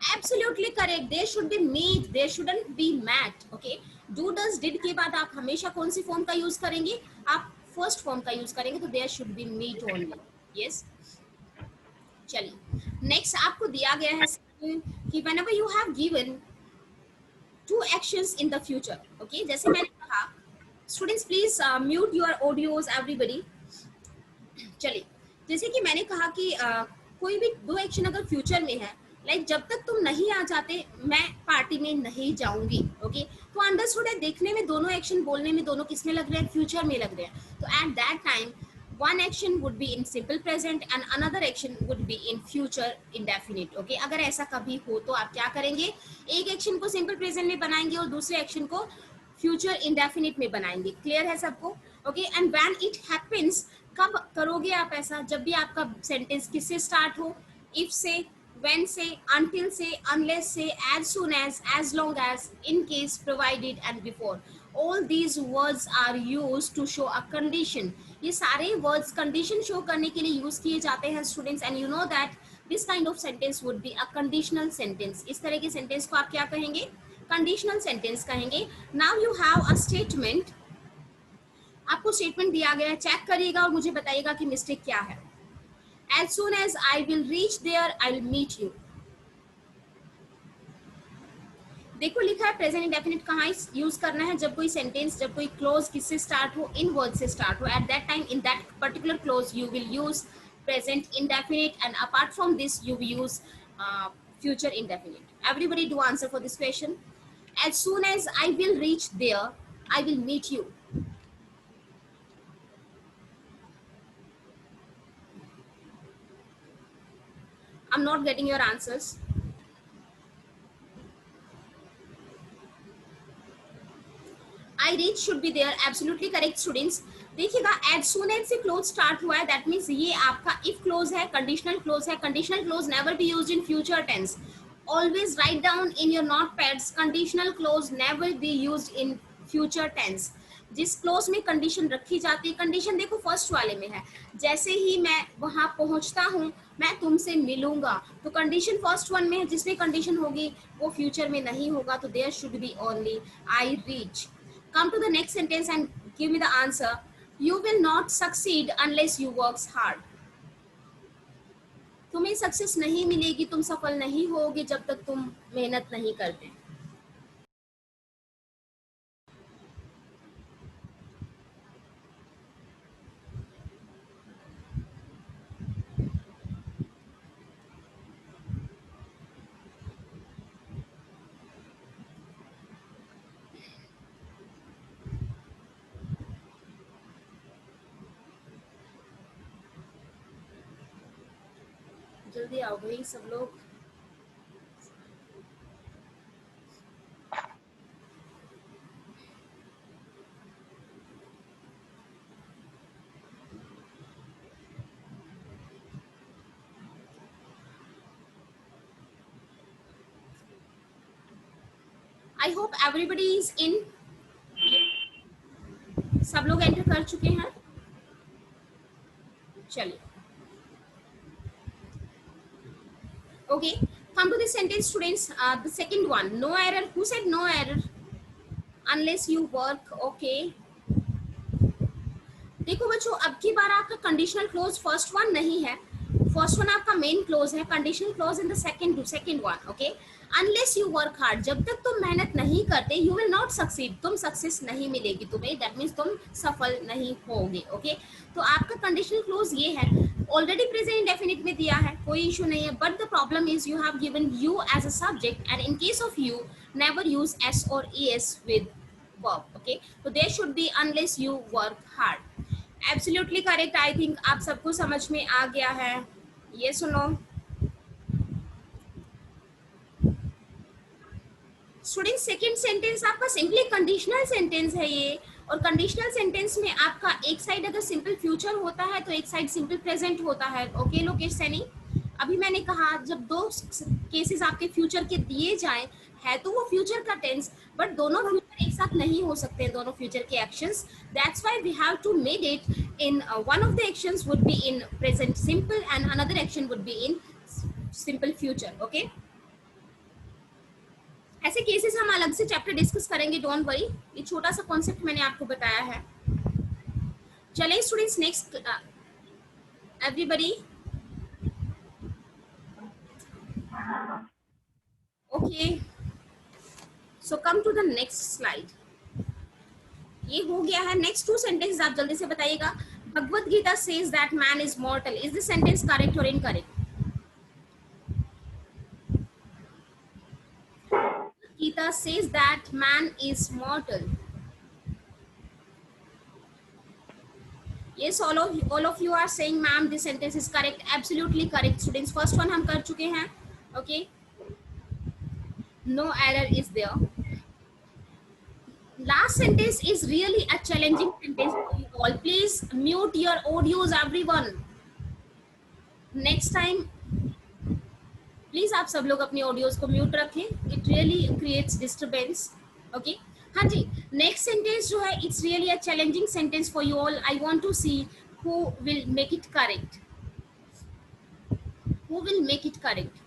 Absolutely correct, there should be meet, there shouldn't be met. Okay do does did के बाद आप हमेशा कौन सी form का use करेंगे, आप first form का use करेंगे, तो there should be meet only. yes चलिए नेक्स्ट आपको दिया गया है कि whenever you have given two actions in the future. okay जैसे मैंने कहा, students please mute your audios everybody. चलिए जैसे कि मैंने कहा कि कोई भी दो एक्शन अगर फ्यूचर में है लाइक जब तक तुम नहीं आ जाते मैं पार्टी में नहीं जाऊंगी। ओके, तो अंडरस्टूड है, देखने में दोनों एक्शन, बोलने में दोनों किस में लग रहे हैं, फ्यूचर में लग रहे हैं। तो at that time one action would be in simple present and another action would be in future indefinite। okay, अगर ऐसा कभी हो तो आप क्या करेंगे, एक एक्शन को सिंपल प्रेजेंट में बनाएंगे और दूसरे एक्शन को फ्यूचर इंडेफिनिट में बनाएंगे। क्लियर है सबको? Okay, and when it happens, कब करोगे आप ऐसा, जब भी आपका सेंटेंस किससे स्टार्ट हो, इफ से, when से, until से, unless से, as soon as long as, in case, provided and before। all these words are used to show a condition। ये सारे वर्ड्स कंडीशन शो करने के लिए यूज किए जाते हैं students, and you know that this kind of sentence would be a conditional sentence. इस तरह के सेंटेंस को आप क्या कहेंगे, कंडीशनल सेंटेंस कहेंगे। Now you have a statement, आपको स्टेटमेंट दिया गया है, चेक करिएगा और मुझे बताइएगा कि मिस्टेक क्या है। As soon as I will reach there I will meet you. देखो लिखा है प्रेजेंट इंडेफिनिट कहाँ यूज करना है, जब कोई सेंटेंस, जब कोई क्लोज किससे स्टार्ट हो, इन वर्ड से स्टार्ट हो, at that time in that particular clause you will use present indefinite, and apart from this you will use future indefinite. Everybody do answer for this question. As soon as I will reach there I will meet you. I'm not getting your answers. I reach should be there, absolutely correct students। देखिएगा as soon as से clause start हुआ है, that means ये आपका if clause है, conditional clause है। Conditional clause never be used in future tense. Always write down in your note pads, conditional clause never be used in future tense. जिस clause में condition रखी जाती है, condition देखो फर्स्ट वाले में है, जैसे ही मैं वहां पहुंचता हूं मैं तुमसे मिलूंगा, तो कंडीशन फर्स्ट वन में है, जिसमें कंडीशन होगी वो फ्यूचर में नहीं होगा, तो there should be only I reach. Come to the next sentence and give me the answer। You will not succeed unless you works hard। तुम्हें सक्सेस नहीं मिलेगी, तुम सफल नहीं होगे जब तक तुम मेहनत नहीं करते। जल्दी आओ भाई सब लोग। I hope everybody is in. सब लोग एंटर कर चुके हैं? चलिए, okay, come to the sentence students। The second one, no error। who said no error? unless you work। okay, देखो बच्चों, अब की बार आपका कंडीशनल क्लोज फर्स्ट वन नहीं है, फर्स्ट वन आपका मेन क्लोज है, conditional close in the second one. Okay, unless you work hard, जब तक तुम मेहनत नहीं करते यू विल नॉट सक्सीड, तुम सक्सेस नहीं मिलेगी तुम्हें, दैट मीन्स तुम सफल नहीं होगे। ओके, तो आपका कंडीशनल क्लोज ये है, ऑलरेडी प्रेजेंट इंडेफिनिट में दिया है, कोई इशू नहीं है, but the problem is you have given you as a subject, and in case of you never use S और es with verb। okay, so there should be unless you work hard। Absolutely correct. I think आप सबको समझ में आ गया है, ये सुनो स्टूडेंट, सेकंड सेंटेंस आपका सिंपली कंडीशनल सेंटेंस है ये, और कंडीशनल सेंटेंस में आपका एक साइड अगर सिंपल फ्यूचर होता है तो एक साइड सिंपल प्रेजेंट होता है। ओके लोकेश सैनी, अभी मैंने कहा जब दो केसेस आपके फ्यूचर के दिए जाएं है तो वो फ्यूचर का टेंस, बट दोनों फ्यूचर एक साथ नहीं हो सकते हैं, दोनों फ्यूचर के actions, that's why we have to made it in one of the actions would be in present simple and another action would be in simple future. Okay, ऐसे केसेस हम अलग से चैप्टर डिस्कस करेंगे, don't worry, ये छोटा सा concept मैंने आपको बताया है। चलिए students, next everybody, okay, so come to the next slide. ये हो गया है, नेक्स्ट टू सेंटेंस आप जल्दी से बताइएगा। Bhagavad Gita says that man is mortal, is this sentence correct और incorrect? Gita says that man is mortal. Yes, all of you are saying, ma'am, this sentence is correct. Absolutely correct, students. First one हम कर चुके हैं. Okay, no error is there. Last sentence is really a challenging sentence for you all. Please mute your audios, everyone. Next time, please आप सब लोग अपनी audios को mute रखें. It really creates disturbance. Okay, हाँ जी. नेक्स्ट सेंटेंस जो है, it's really a challenging sentence for you all. I want to see who will make it correct. Who will make it correct?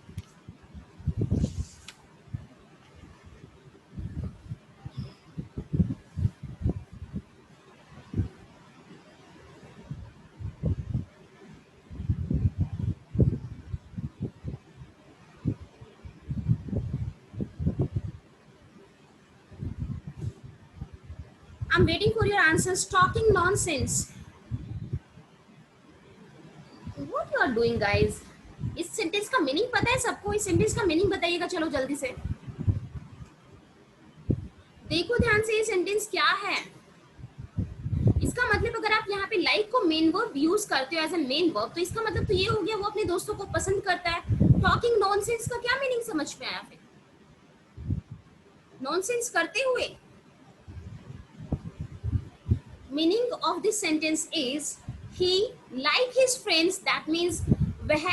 I'm waiting for your answers. Talking nonsense. What you are doing, guys? इस sentence का meaning पता है सबको? इस sentence का meaning बताइएगा. चलो जल्दी से देखो ध्यान से, ये सेंटेंस क्या है. इसका मतलब अगर आप यहाँ पे लाइक को मेन वर्ब यूज करते हो एज ए मेन वर्ब, तो इसका मतलब तो ये हो गया वो अपने दोस्तों को पसंद करता है. टॉकिंग नॉनसेंस का क्या मीनिंग समझ में आया? फिर नॉनसेंस करते हुए meaning of this sentence is he like his friends. That means वह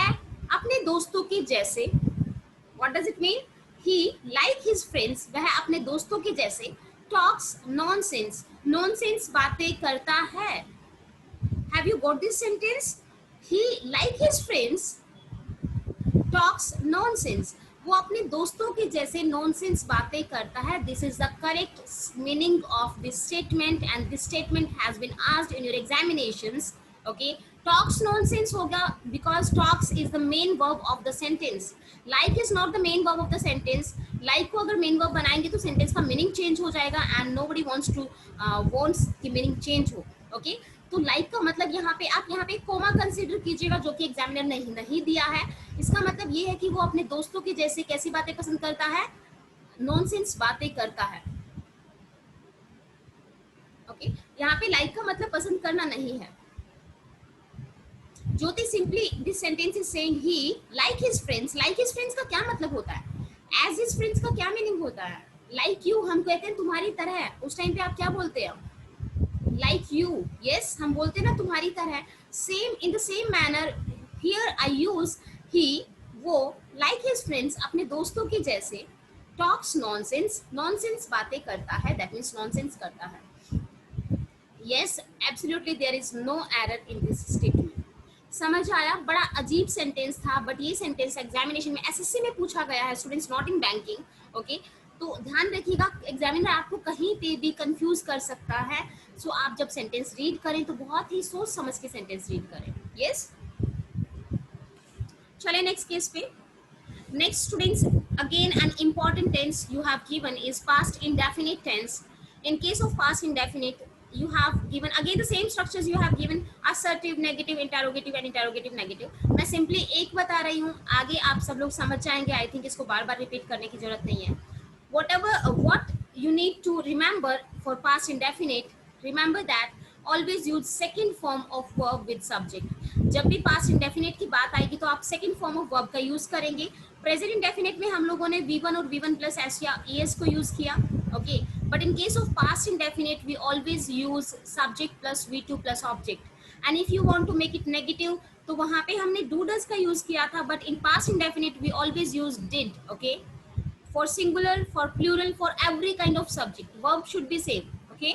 अपने दोस्तों के जैसे. What does it mean? He like his friends, वह अपने दोस्तों के जैसे. टॉक्स नॉनसेंस, नॉनसेंस बातें करता है. Have you got this sentence? He like his friends talks nonsense, वो अपने दोस्तों के जैसे नॉनसेंस बातें करता है. This is the correct meaning of this statement and this statement has been asked in your examinations. Okay, talks nonsense होगा because talks is the main verb of the sentence. Like is not the main verb of the sentence. Like को अगर main verb बनाएंगे तो sentence का meaning change हो जाएगा and nobody wants to wants कि meaning change हो. Okay, तो लाइक का मतलब यहाँ पे आप यहाँ पे कोमा कंसीडर कीजिएगा जो कि एग्जामिनर ने नहीं दिया है. इसका मतलब ये है कि वो अपने दोस्तों के जैसे कैसी बातें पसंद करता है? नॉनसेंस बातें करता है. ओके, यहाँ पे लाइक का मतलब पसंद करना नहीं है. Jyoti simply this sentence is saying he like his friends. Like his friends का क्या मतलब होता है? एज हिज फ्रेंड्स का क्या मीनिंग होता है? लाइक यू, हम कहते हैं तुम्हारी तरह. उस टाइम पे आप क्या बोलते हैं? Like you. यस, हम बोलते हैं ना तुम्हारी तरह. Same in the same manner here I use he, वो लाइक हिज फ्रेंड्स अपने दोस्तों के जैसे. टॉक्स नॉनसेंस, नॉनसेंस बातें करता है. दैट मीन्स नॉनसेंस करता है. Yes, absolutely there is no error in this statement. समझ आया? बड़ा अजीब सेंटेंस था, बट ये सेंटेंस एग्जामिनेशन में एसएससी में पूछा गया है students, not in banking. Okay, तो ध्यान रखिएगा, एग्जामिनर आपको कहीं पे भी कंफ्यूज कर सकता है. सो आप जब सेंटेंस रीड करें तो बहुत ही सोच समझ के सेंटेंस रीड करें. यस, चले नेक्स्ट केस पे. Next students, again an important tense you have given is past indefinite tense. In case of past indefinite, you have given again the same structures you have given: assertive, negative, interrogative and interrogative negative. मैं simply एक बता रही हूँ, आगे आप सब लोग समझ जाएंगे. आई थिंक इसको बार बार रिपीट करने की जरूरत नहीं है. What you need to remember for past indefinite, remember that always use second form of verb with subject. जब भी past indefinite की बात आएगी तो आप second form of verb का यूज करेंगे. प्रेजेंट इंडेफिनेट में हम लोगों ने V1 और V1 प्लस एस या ES को यूज किया. Okay, but in case of past indefinite we always use subject plus V2 plus object. And if you want to make it negative तो वहां पे हमने डू डज का use किया था. But in past indefinite we always use did. Okay, for singular, for plural, for every kind of subject verb should be same. Okay,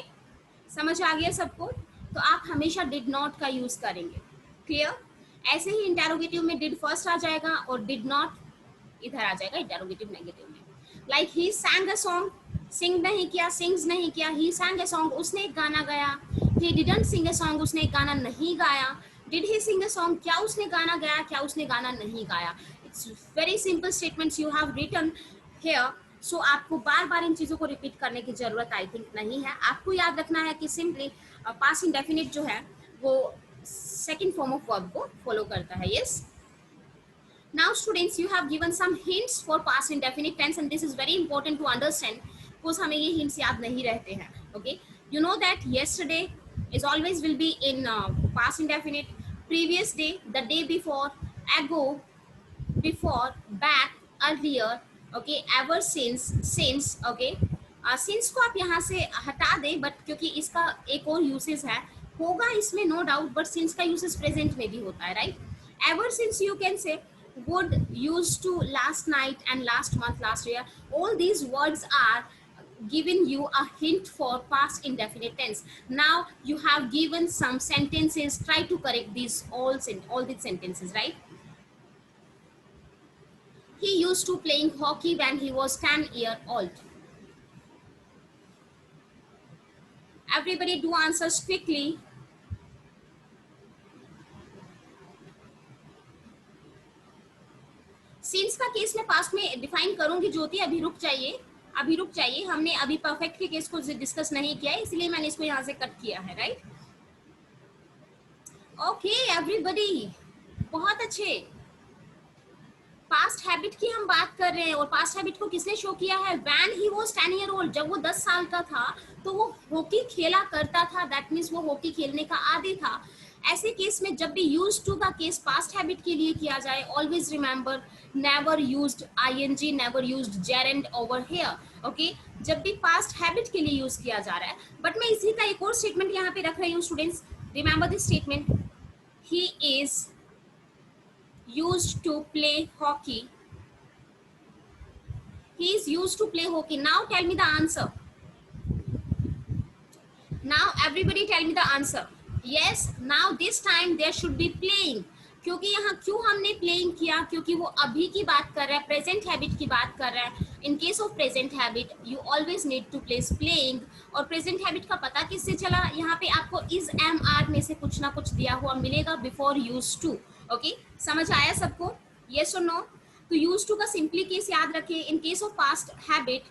समझ आ गया सबको? तो आप हमेशा डिड नॉट का यूज करेंगे. क्लियर? ऐसे ही इंटेरोगेटिव में डिड फर्स्ट आ जाएगा और डिड नॉट इधर आ जाएगा इंटेरोगेटिव नेगेटिव में. Like he sang a song, sing नहीं किया, सिंग्स नहीं किया. ही sang a song, उसने एक गाना गाया. he didn't sing a song, उसने एक गाना नहीं गाया. did he sing a song, क्या उसने गाना गाया, क्या उसने गाना नहीं गाया. It's very simple statements you have written here. So आपको बार बार इन चीजों को रिपीट करने की जरूरत आई थिंक नहीं है. आपको याद रखना है कि सिंपली पास्ट इंडेफिनिट जो है वो सेकेंड फॉर्म ऑफ वर्ब को फॉलो करता है. Yes, Now students, you have given some hints for past indefinite tense and this is very important to understand because हमें ये hints याद नहीं रहते हैं. Okay, you know that yesterday is always will be in past indefinite, previous day, the day before, ago, before, back, earlier, okay, ever since, okay. Since को आप यहाँ से हटा दें बट क्योंकि इसका एक और यूसेज है, होगा इसमें नो डाउट, बट सिंस का यूसेज प्रेजेंट में भी होता है, right. Ever since you can say, would, used to, last night and last month, last year, all these words are giving you a hint for past indefinite tense. Now you have given some sentences, try to correct these all these sentences, right. He used to playing hockey when he was 10 years old. Everybody do answers quickly. Since का case मैं past में define करूंगी. ज्योति अभी रुक जाइए, अभी रुक जाइए. हमने अभी परफेक्ट के केस को डिस्कस नहीं किया है इसलिए मैंने इसको यहाँ से कट किया है, राइट. ओके एवरीबडी, बहुत अच्छे. पास्ट हैबिट की हम बात कर रहे हैं और पास्ट हैबिट को किसने शो किया है. When he was 10 year old, जब वो 10 साल का था तो वो हॉकी खेला करता था. दैट मीन्स वो हॉकी खेलने का आदी था. ऐसे केस में जब भी यूज्ड टू का केस पास्ट हैबिट के लिए किया जाए, always remember never used ING, never used gerund over here. Okay, जब भी पास्ट हैबिट के लिए यूज किया जा रहा है. बट मैं इसी का एक और स्टेटमेंट यहाँ पे रख रही हूँ students. Remember this statement, he is used to play hockey. He is used to play hockey. Now tell me the answer. Now everybody tell me the answer. Yes, now this time there should be playing. क्योंकि यहाँ क्यों हमने playing किया, क्योंकि वो अभी की बात कर रहा है, प्रेजेंट हैबिट की बात कर रहा है. In case of present habit you always need to place playing. और प्रेजेंट हैबिट का पता किससे चला, यहाँ पे आपको इज एम आर में से कुछ ना कुछ दिया हुआ मिलेगा बिफोर यूज टू. ओके, समझ आया सबको, येस और नो. तो यूज टू का सिंपली केस याद रखें. इन केस ऑफ पास्ट हैबिट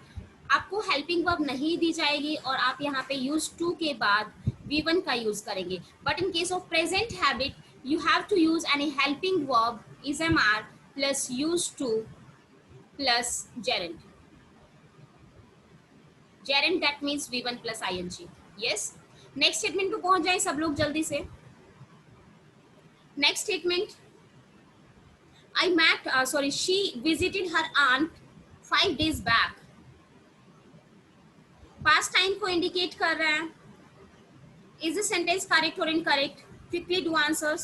आपको हेल्पिंग वर्ब नहीं दी जाएगी और आप यहाँ पे यूज टू के बाद V1 का यूज करेंगे. But in case of present habit you have to use any helping verb is mr plus used to plus gerund. Gerund that means V1 plus ing. Yes. Next statement पे पहुंच जाए सब लोग जल्दी से. Next statement, I met she visited her aunt 5 days back. Past time को indicate कर रहा है. Is the sentence correct or incorrect? Quickly do answers.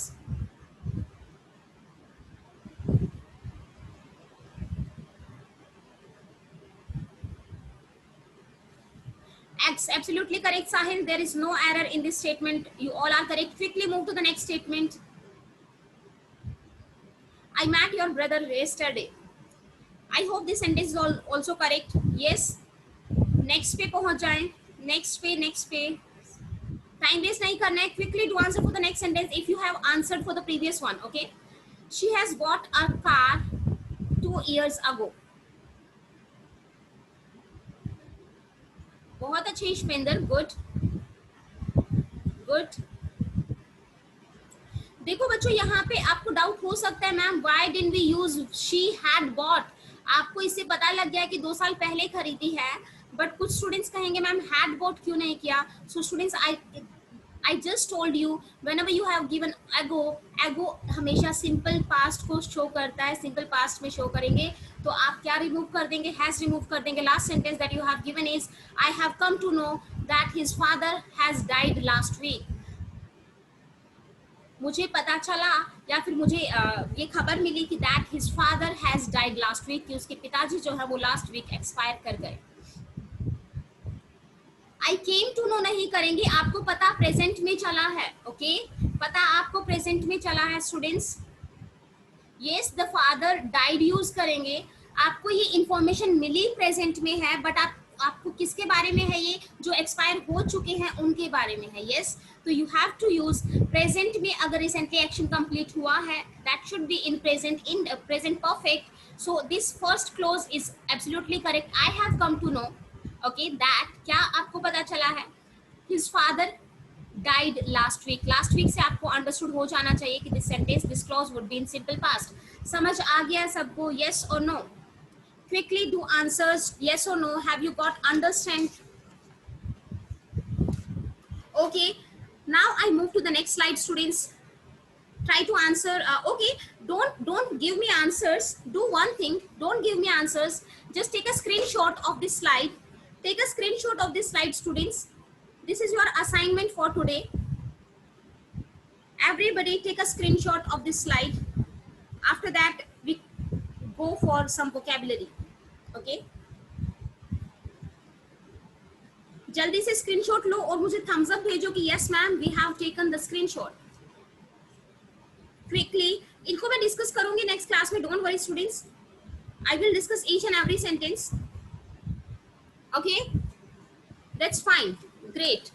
Absolutely correct, Sahil. There is no error in this statement. You all are correct. Quickly move to the next statement. I met your brother yesterday. I hope this sentence is also correct. Yes. Next पे पहुंच जाएं. Next पे. Time waste नहीं करना है. Quickly do answer for the next sentence if you have answered for the previous one. Okay. She has bought a car 2 years ago. बहुत अच्छे इश्पेंदर, good. देखो बच्चों, यहाँ पे आपको डाउट हो सकता है ma'am why didn't we use she had bought. आपको इससे पता लग गया कि 2 साल पहले खरीदी है. बट कुछ स्टूडेंट्स कहेंगे मैम हैड बॉट क्यों नहीं किया. So students, I just told you whenever you have given ago हमेशा सिंपल पास्ट को शो करता है. सिंपल पास्ट में शो करेंगे तो आप क्या रिमूव कर देंगे, हैज रिमूव कर देंगे. Last sentence that you have given is I have come to know that his father has died last week. मुझे पता चला या फिर मुझे ये खबर मिली कि that his father has died last week, कि उसके पिताजी जो है वो लास्ट वीक एक्सपायर कर गए. आई केम टू नो नहीं करेंगे. आपको पता प्रेजेंट में चला है. ओके, पता आपको प्रेजेंट में चला है students. Yes, the father died use करेंगे. आपको ये इंफॉर्मेशन मिली प्रेजेंट में है बट आपको किसके बारे में है, ये जो एक्सपायर हो चुके हैं उनके बारे में है. यस, तो you have to use present में. अगर रिसेंटली एक्शन कंप्लीट हुआ है that should be in present perfect. So this first clause is absolutely correct. I have come to know. Okay, that क्या आपको पता चला है, his father died last week. Last week से आपको अंडरस्टूड हो जाना चाहिए कि this sentence, this clause would be in simple past. समझ आ गया सबको? yes or no? Quickly do answers, yes or no. Have you got understand? Okay, now I move to the next slide, students. Try to answer. Okay, don't give me answers. Do one thing, don't give me answers. Just take a screenshot of this slide. Take a screenshot of this slide, students. This is your assignment for today. Everybody take a screenshot of this slide. After that we go for some vocabulary. Okay, जल्दी से screenshot लो और मुझे Thums up भेजो कि yes ma'am we have taken the screenshot. Quickly इनको मैं discuss करूंगी next class में. Don't worry students, I will discuss each and every sentence. Okay, that's fine, great.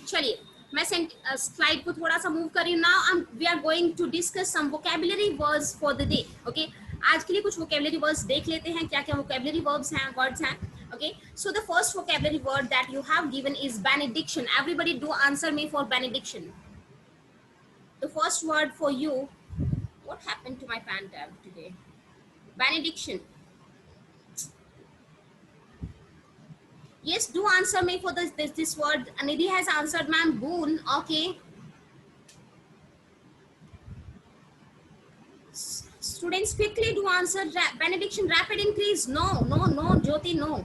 चलिए मैं स्लाइड को थोड़ा सा मूव कर रही हूँ. Now we are going to discuss some vocabulary words for the day. Okay, आज के लिए कुछ वोकैबुलरी वर्ड्स देख लेते हैं, क्या क्या वोकैबुलरी वर्ब्स हैं, वर्ड्स हैं. Okay, so the first vocabulary word that you have given is benediction. Everybody do answer me for benediction. The first word for you. What happened to my pen tab today? Benediction. Yes, do answer me for this word. Anidhi has answered, ma'am. Boon. Okay. Students, quickly do answer. Benediction, rapid increase. No, no, no, Jyoti, no.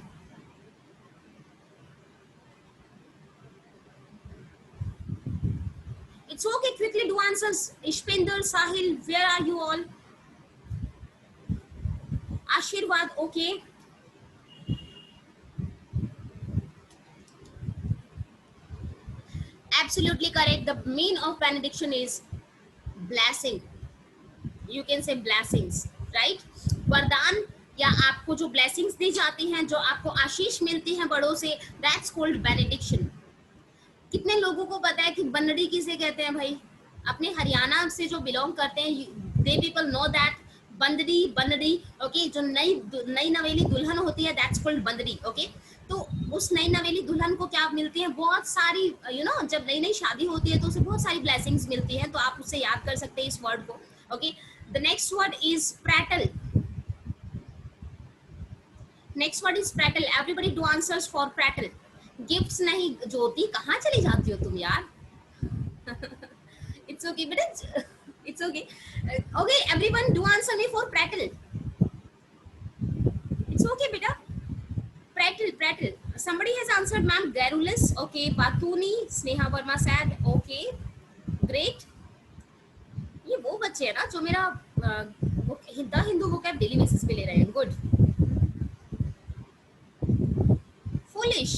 It's okay, quickly do answers. Ishpinder, Sahil, where are you all? Ashirwad, okay. Absolutely correct. The meaning of benediction is blessing. You can say blessings, right? वरदान या आपको जो blessings दी जाती हैं, जो आपको आशीष मिलती हैं बड़ों से, that's called benediction. कितने लोगों को पता है कि बनड़ी किसे कहते हैं भाई? अपने हरियाणा से जो बिलोंग करते हैं, they people know that बंदड़ी, बनड़ी. ओके, जो नई नवेली दुल्हन होती है, that's called बंदड़ी. ओके, तो उस नई नवेली दुल्हन को क्या मिलती है? बहुत सारी जब नई नई शादी होती है तो उसे बहुत सारी ब्लेसिंग्स मिलती हैं. तो आप उससे याद कर सकते हैं इस वर्ड को. Okay, the next word is prattle. Next word is prattle. Everybody do answers for prattle. Gifts नहीं. ज्योति, कहाँ चली जाती हो तुम यार? इट्स ओके बेटा, it's okay. Okay, everyone do answer me for prattle. It's okay बेटा. Prattle, prattle. Somebody has answered, ma'am. Garrulous. Okay. Patuni. Sneha Verma said. Okay. Great. ये वो बच्चे हैं ना जो मेरा हिंदू वोकैब डेली बेसिस पे ले रहे हैं. Good. Foolish.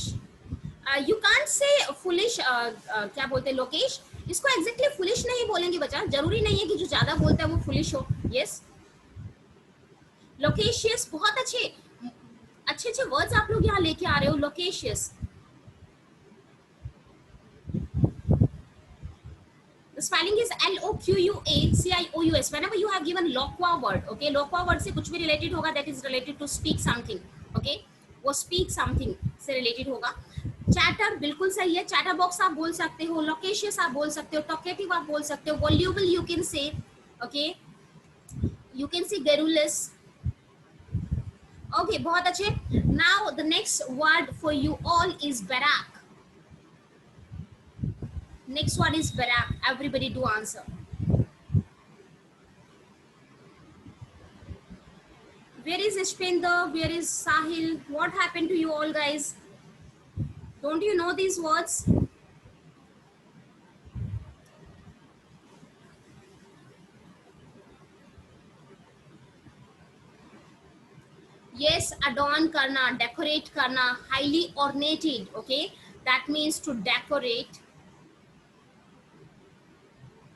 You can't say foolish. क्या बोलते हैं लोकेश? इसको exactly foolish नहीं बोलेंगे बच्चा. जरूरी नहीं है कि जो ज्यादा बोलता है वो foolish हो. Yes. Loquacious. बहुत अच्छे अच्छे वर्ड्स आप लोग यहाँ लेके आ रहे हो. Loquacious. The spelling is LOQUACIOUS. Whenever you have given loqua word, okay, loqua word से कुछ भी related होगा, that is related to speak something. Okay, वो speak something से related होगा. Chatter बिल्कुल सही है. Chatter box आप बोल सकते हो. Loquacious आप बोल सकते हो. Talkative आप बोल सकते हो. Voluble you can say. Okay, you can say garrulous. Okay, बहुत अच्छे. Now the next word for you all is barak. Next one is barak. Everybody do answer. Where is Ishpinder? Where is Sahil? What happened to you all guys? Don't you know these words? Yes, adorn karna, decorate karna, highly ornated. Okay, that means to decorate.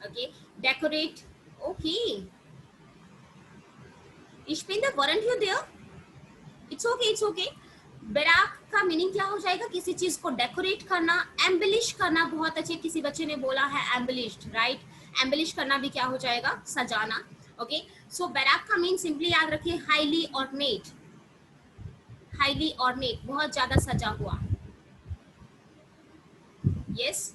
Okay, decorate. Okay. Ishpinder, weren't you there? It's okay, it's okay. बैराक का meaning क्या हो जाएगा? किसी चीज को decorate करना, एम्बलिश करना. बहुत अच्छे, किसी बच्चे ने बोला है एम्बलिश्ड, राइट? एम्बलिश करना भी क्या हो जाएगा? सजाना. ओके, सो बैराक का मीन सिंपली याद रखिए, हाईली ऑर्नेट. हाईली ऑर्नेट, बहुत ज्यादा सजा हुआ. Yes,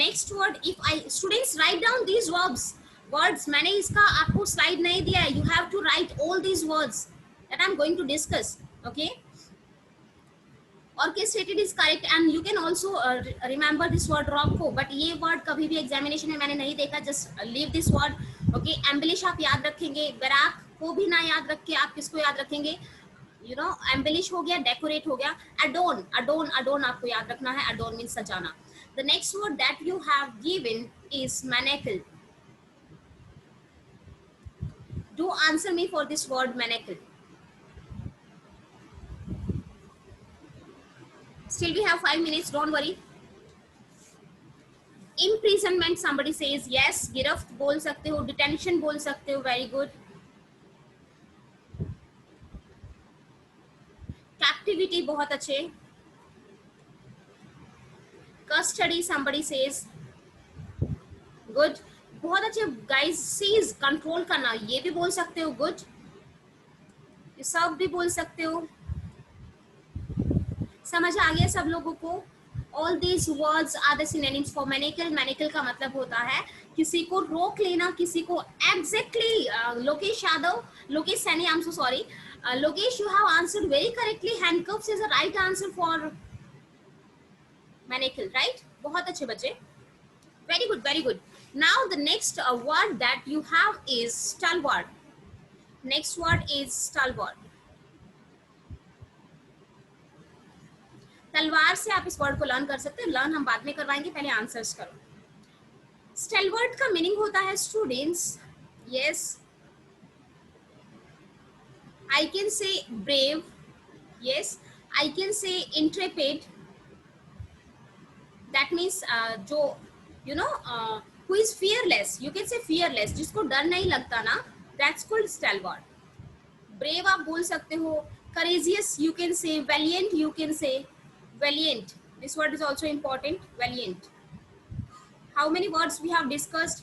next word, if I students write down these words, मैंने इसका आपको स्लाइड नहीं दिया है, you have to write all these words that I am going to discuss. Okay, orchestrated is correct and you can also remember this word rocco, but ये word कभी भी examination में मैंने नहीं देखा. just leave this word. okay, embellish आप याद रखेंगे, बैराक को भी ना याद रख के आप किसको याद रखेंगे, you know, embellish हो गया, decorate हो गया. adorn आपको याद रखना है, adorn means सजाना. the next word that you have given is manacle. do answer me for this word manacle. Still we have 5 minutes, don't worry. Imprisonment, somebody says yes. गिरफ्त बोल सकते हो, detention बोल सकते हो, very good. Captivity बहुत अच्छे. Custody, somebody says good. बहुत अच्छे guys. Seize, control करना, ये भी बोल सकते हो, good. सब भी बोल सकते हो. समझ आ गया सब लोगों को. All these words are the synonyms for manacle. manacle का मतलब होता है किसी को रोक लेना, किसी को exactly. Lokesh Yadav, Lokesh Saini, I'm so sorry. Lokesh, you have answered very correctly. Handcuffs is the right answer for manacle, right? बहुत अच्छे बच्चे. Very good, very good. Now the next word that you have is stalwart. Next word is stalwart. तलवार से आप इस word को learn कर सकते हैं. लर्न हम बाद में करवाएंगे, पहले आंसर्स करो. स्टैलवर्ट का मीनिंग होता है students, yes, I can say brave, yes, I can say intrepid. That means जो you know who is fearless, you can say fearless, जिसको डर नहीं लगता ना, दैट्स कॉल्ड स्टैलवर्ट. ब्रेव आप बोल सकते हो. करेजियस यू कैन से. वैलिएंट यू कैन से. Valiant, this word is also important. Valiant. How many words we have discussed?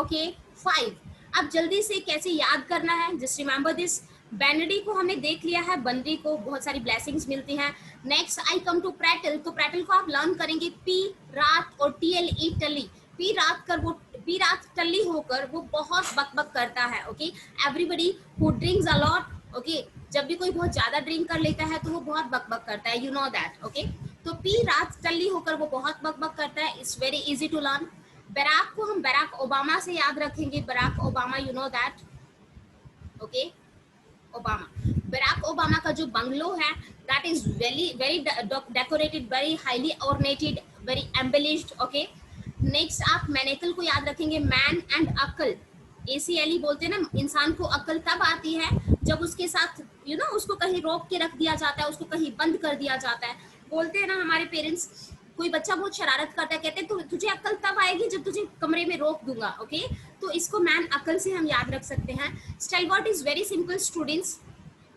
Okay, 5. अब जल्दी से कैसे याद करना है, just remember this. बैनडी को हमने देख लिया है, बंदरी को बहुत सारी blessings मिलती हैं. Next I come to prattle. तो prattle को आप लर्न करेंगे पी रात और TLE टल्ली. पी रात टल्ली होकर वो बहुत बकबक करता है. Okay, everybody who drinks a lot, okay, जब भी कोई बहुत ज्यादा ड्रिंक कर लेता है तो वो बहुत बकबक करता है, यू नो दैट. ओके, तो पी रात टल्ली होकर वो बहुत बकबक करता है. It's very easy to learn. Barack को हम बैराक ओबामा से याद रखेंगे. Barack Obama, you know that. Okay, Obama. Barack Obama का जो बंगलो है, that is very very decorated, very highly ornated, very embellished. Okay, next आप मैनेकल को याद रखेंगे. मैन एंड अकल, ACLE बोलते हैं ना. इंसान को अकल तब आती है जब उसके साथ यू नो उसको कहीं रोक के रख दिया जाता है, उसको कहीं बंद कर दिया जाता है. बोलते हैं ना हमारे पेरेंट्स, कोई बच्चा बहुत शरारत करता है, कहते हैं तुझे अकल तब आएगी जब तुझे कमरे में रोक दूंगा. ओके, तो इसको मैन अकल से हम याद रख सकते हैं. स्टैलवर्ट इज वेरी सिंपल स्टूडेंट्स.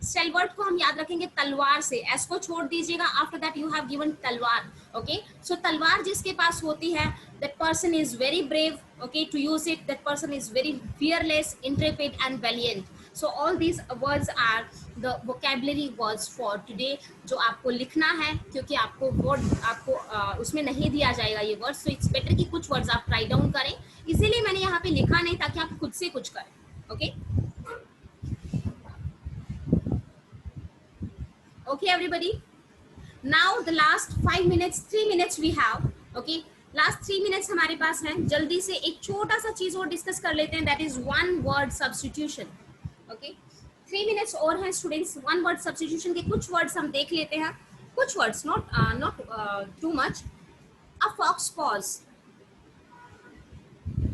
स्टैलवर्ट को हम याद रखेंगे तलवार से. एस को छोड़ दीजिएगा. After that you have given तलवार. ओके, सो तलवार जिसके पास होती है, that person is very brave, okay, to use it. That person is very fearless, intrepid and valiant. So all these words are the vocabulary words for today जो आपको लिखना है, क्योंकि आपको वर्ड आपको उसमें नहीं दिया जाएगा ये वर्ड. सो इट्स बेटर कि कुछ वर्ड्स आप राइट डाउन करें, इसीलिए मैंने यहाँ पे लिखा नहीं ताकि आप खुद से कुछ करें. Okay, okay everybody, now the last 5 minutes, 3 minutes we have. okay, last 3 minutes हमारे पास हैं. जल्दी से एक छोटा सा चीज और डिस्कस कर लेते हैं, that is one word substitution. Okay, 3 minutes और हैं स्टूडेंट्स. वन वर्ड सब्स्टिट्यूशन के कुछ वर्ड्स हम देख लेते हैं. कुछ words, not too much. A faux pas,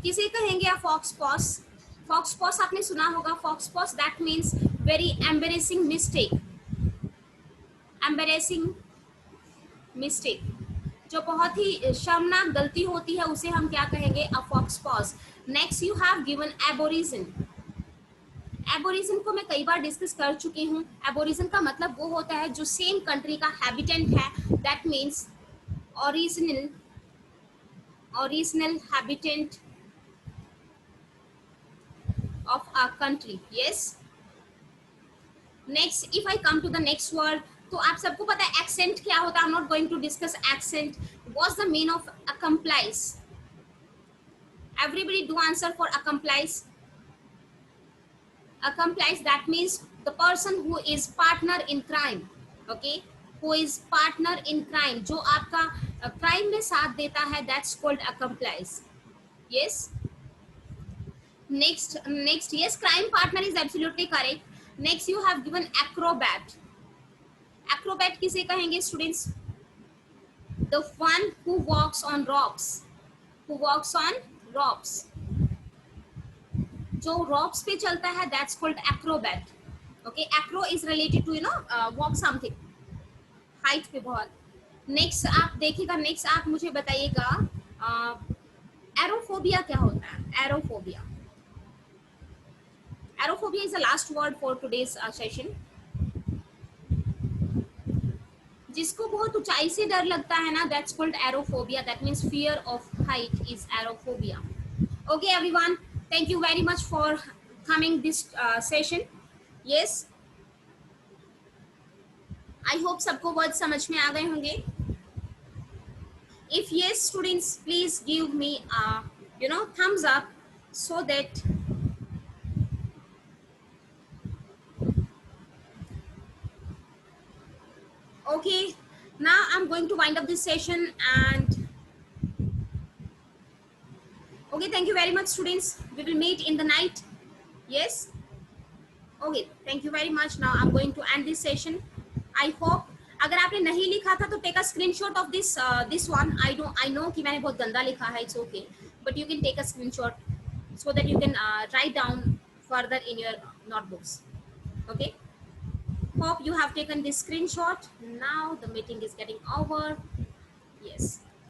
किसे कहेंगे a faux pas? Faux pas आपने सुना होगा. Faux pas that means very embarrassing mistake. Embarrassing mistake, जो बहुत ही शर्मनाक गलती होती है, उसे हम क्या कहेंगे? A faux pas. Next you have given aborigine. Aborigine को मैं कई बार डिस्कस कर चुकी हूँ. एबोरिजिन का मतलब वो होता है जो सेम कंट्री का हैबिटेंट है. That means original habitant of a country. Yes. Next if I come to the next word, तो आप सबको पता है एक्सेंट क्या होता है. I am not going to discuss accent. What's the mean of accomplice? Everybody do answer for accomplice. Accomplice, that means the person who is partner in crime. Okay, who is partner in crime, जो आपका crime में साथ देता है, that's called accomplice. Yes. Next, yes, crime partner is absolutely correct. Next you have given acrobat. Acrobat किसे कहेंगे students? The one who walks on ropes. Who walks on ropes. जो ropes पे चलता है, that's called acrobat. Okay, acro is related to walk something, height पे बहुत. Next आप देखिएगा, नेक्स्ट आप मुझे बताइएगा एरोफोबिया क्या होता है. Aerophobia, aerophobia is the last word for today's session. जिसको बहुत ऊंचाई से डर लगता है ना, that's called aerophobia. That means fear of height is aerophobia. Okay everyone, thank you very much for coming this session. Yes, I hope सबको word समझ में आ गए होंगे. If yes, students, please give me thumbs up so that okay, now I'm going to wind up this session. And okay, thank you very much students, we will meet in the night. Yes, okay, thank you very much. Now I'm going to end this session. I hope अगर आपने नहीं लिखा था तो take a screenshot of this one. I know कि मैंने बहुत गंदा लिखा है, it's okay, but you can take a screenshot so that you can write down further in your notebooks. Okay, hope you have taken this screenshot. Now the meeting is getting over. Yes.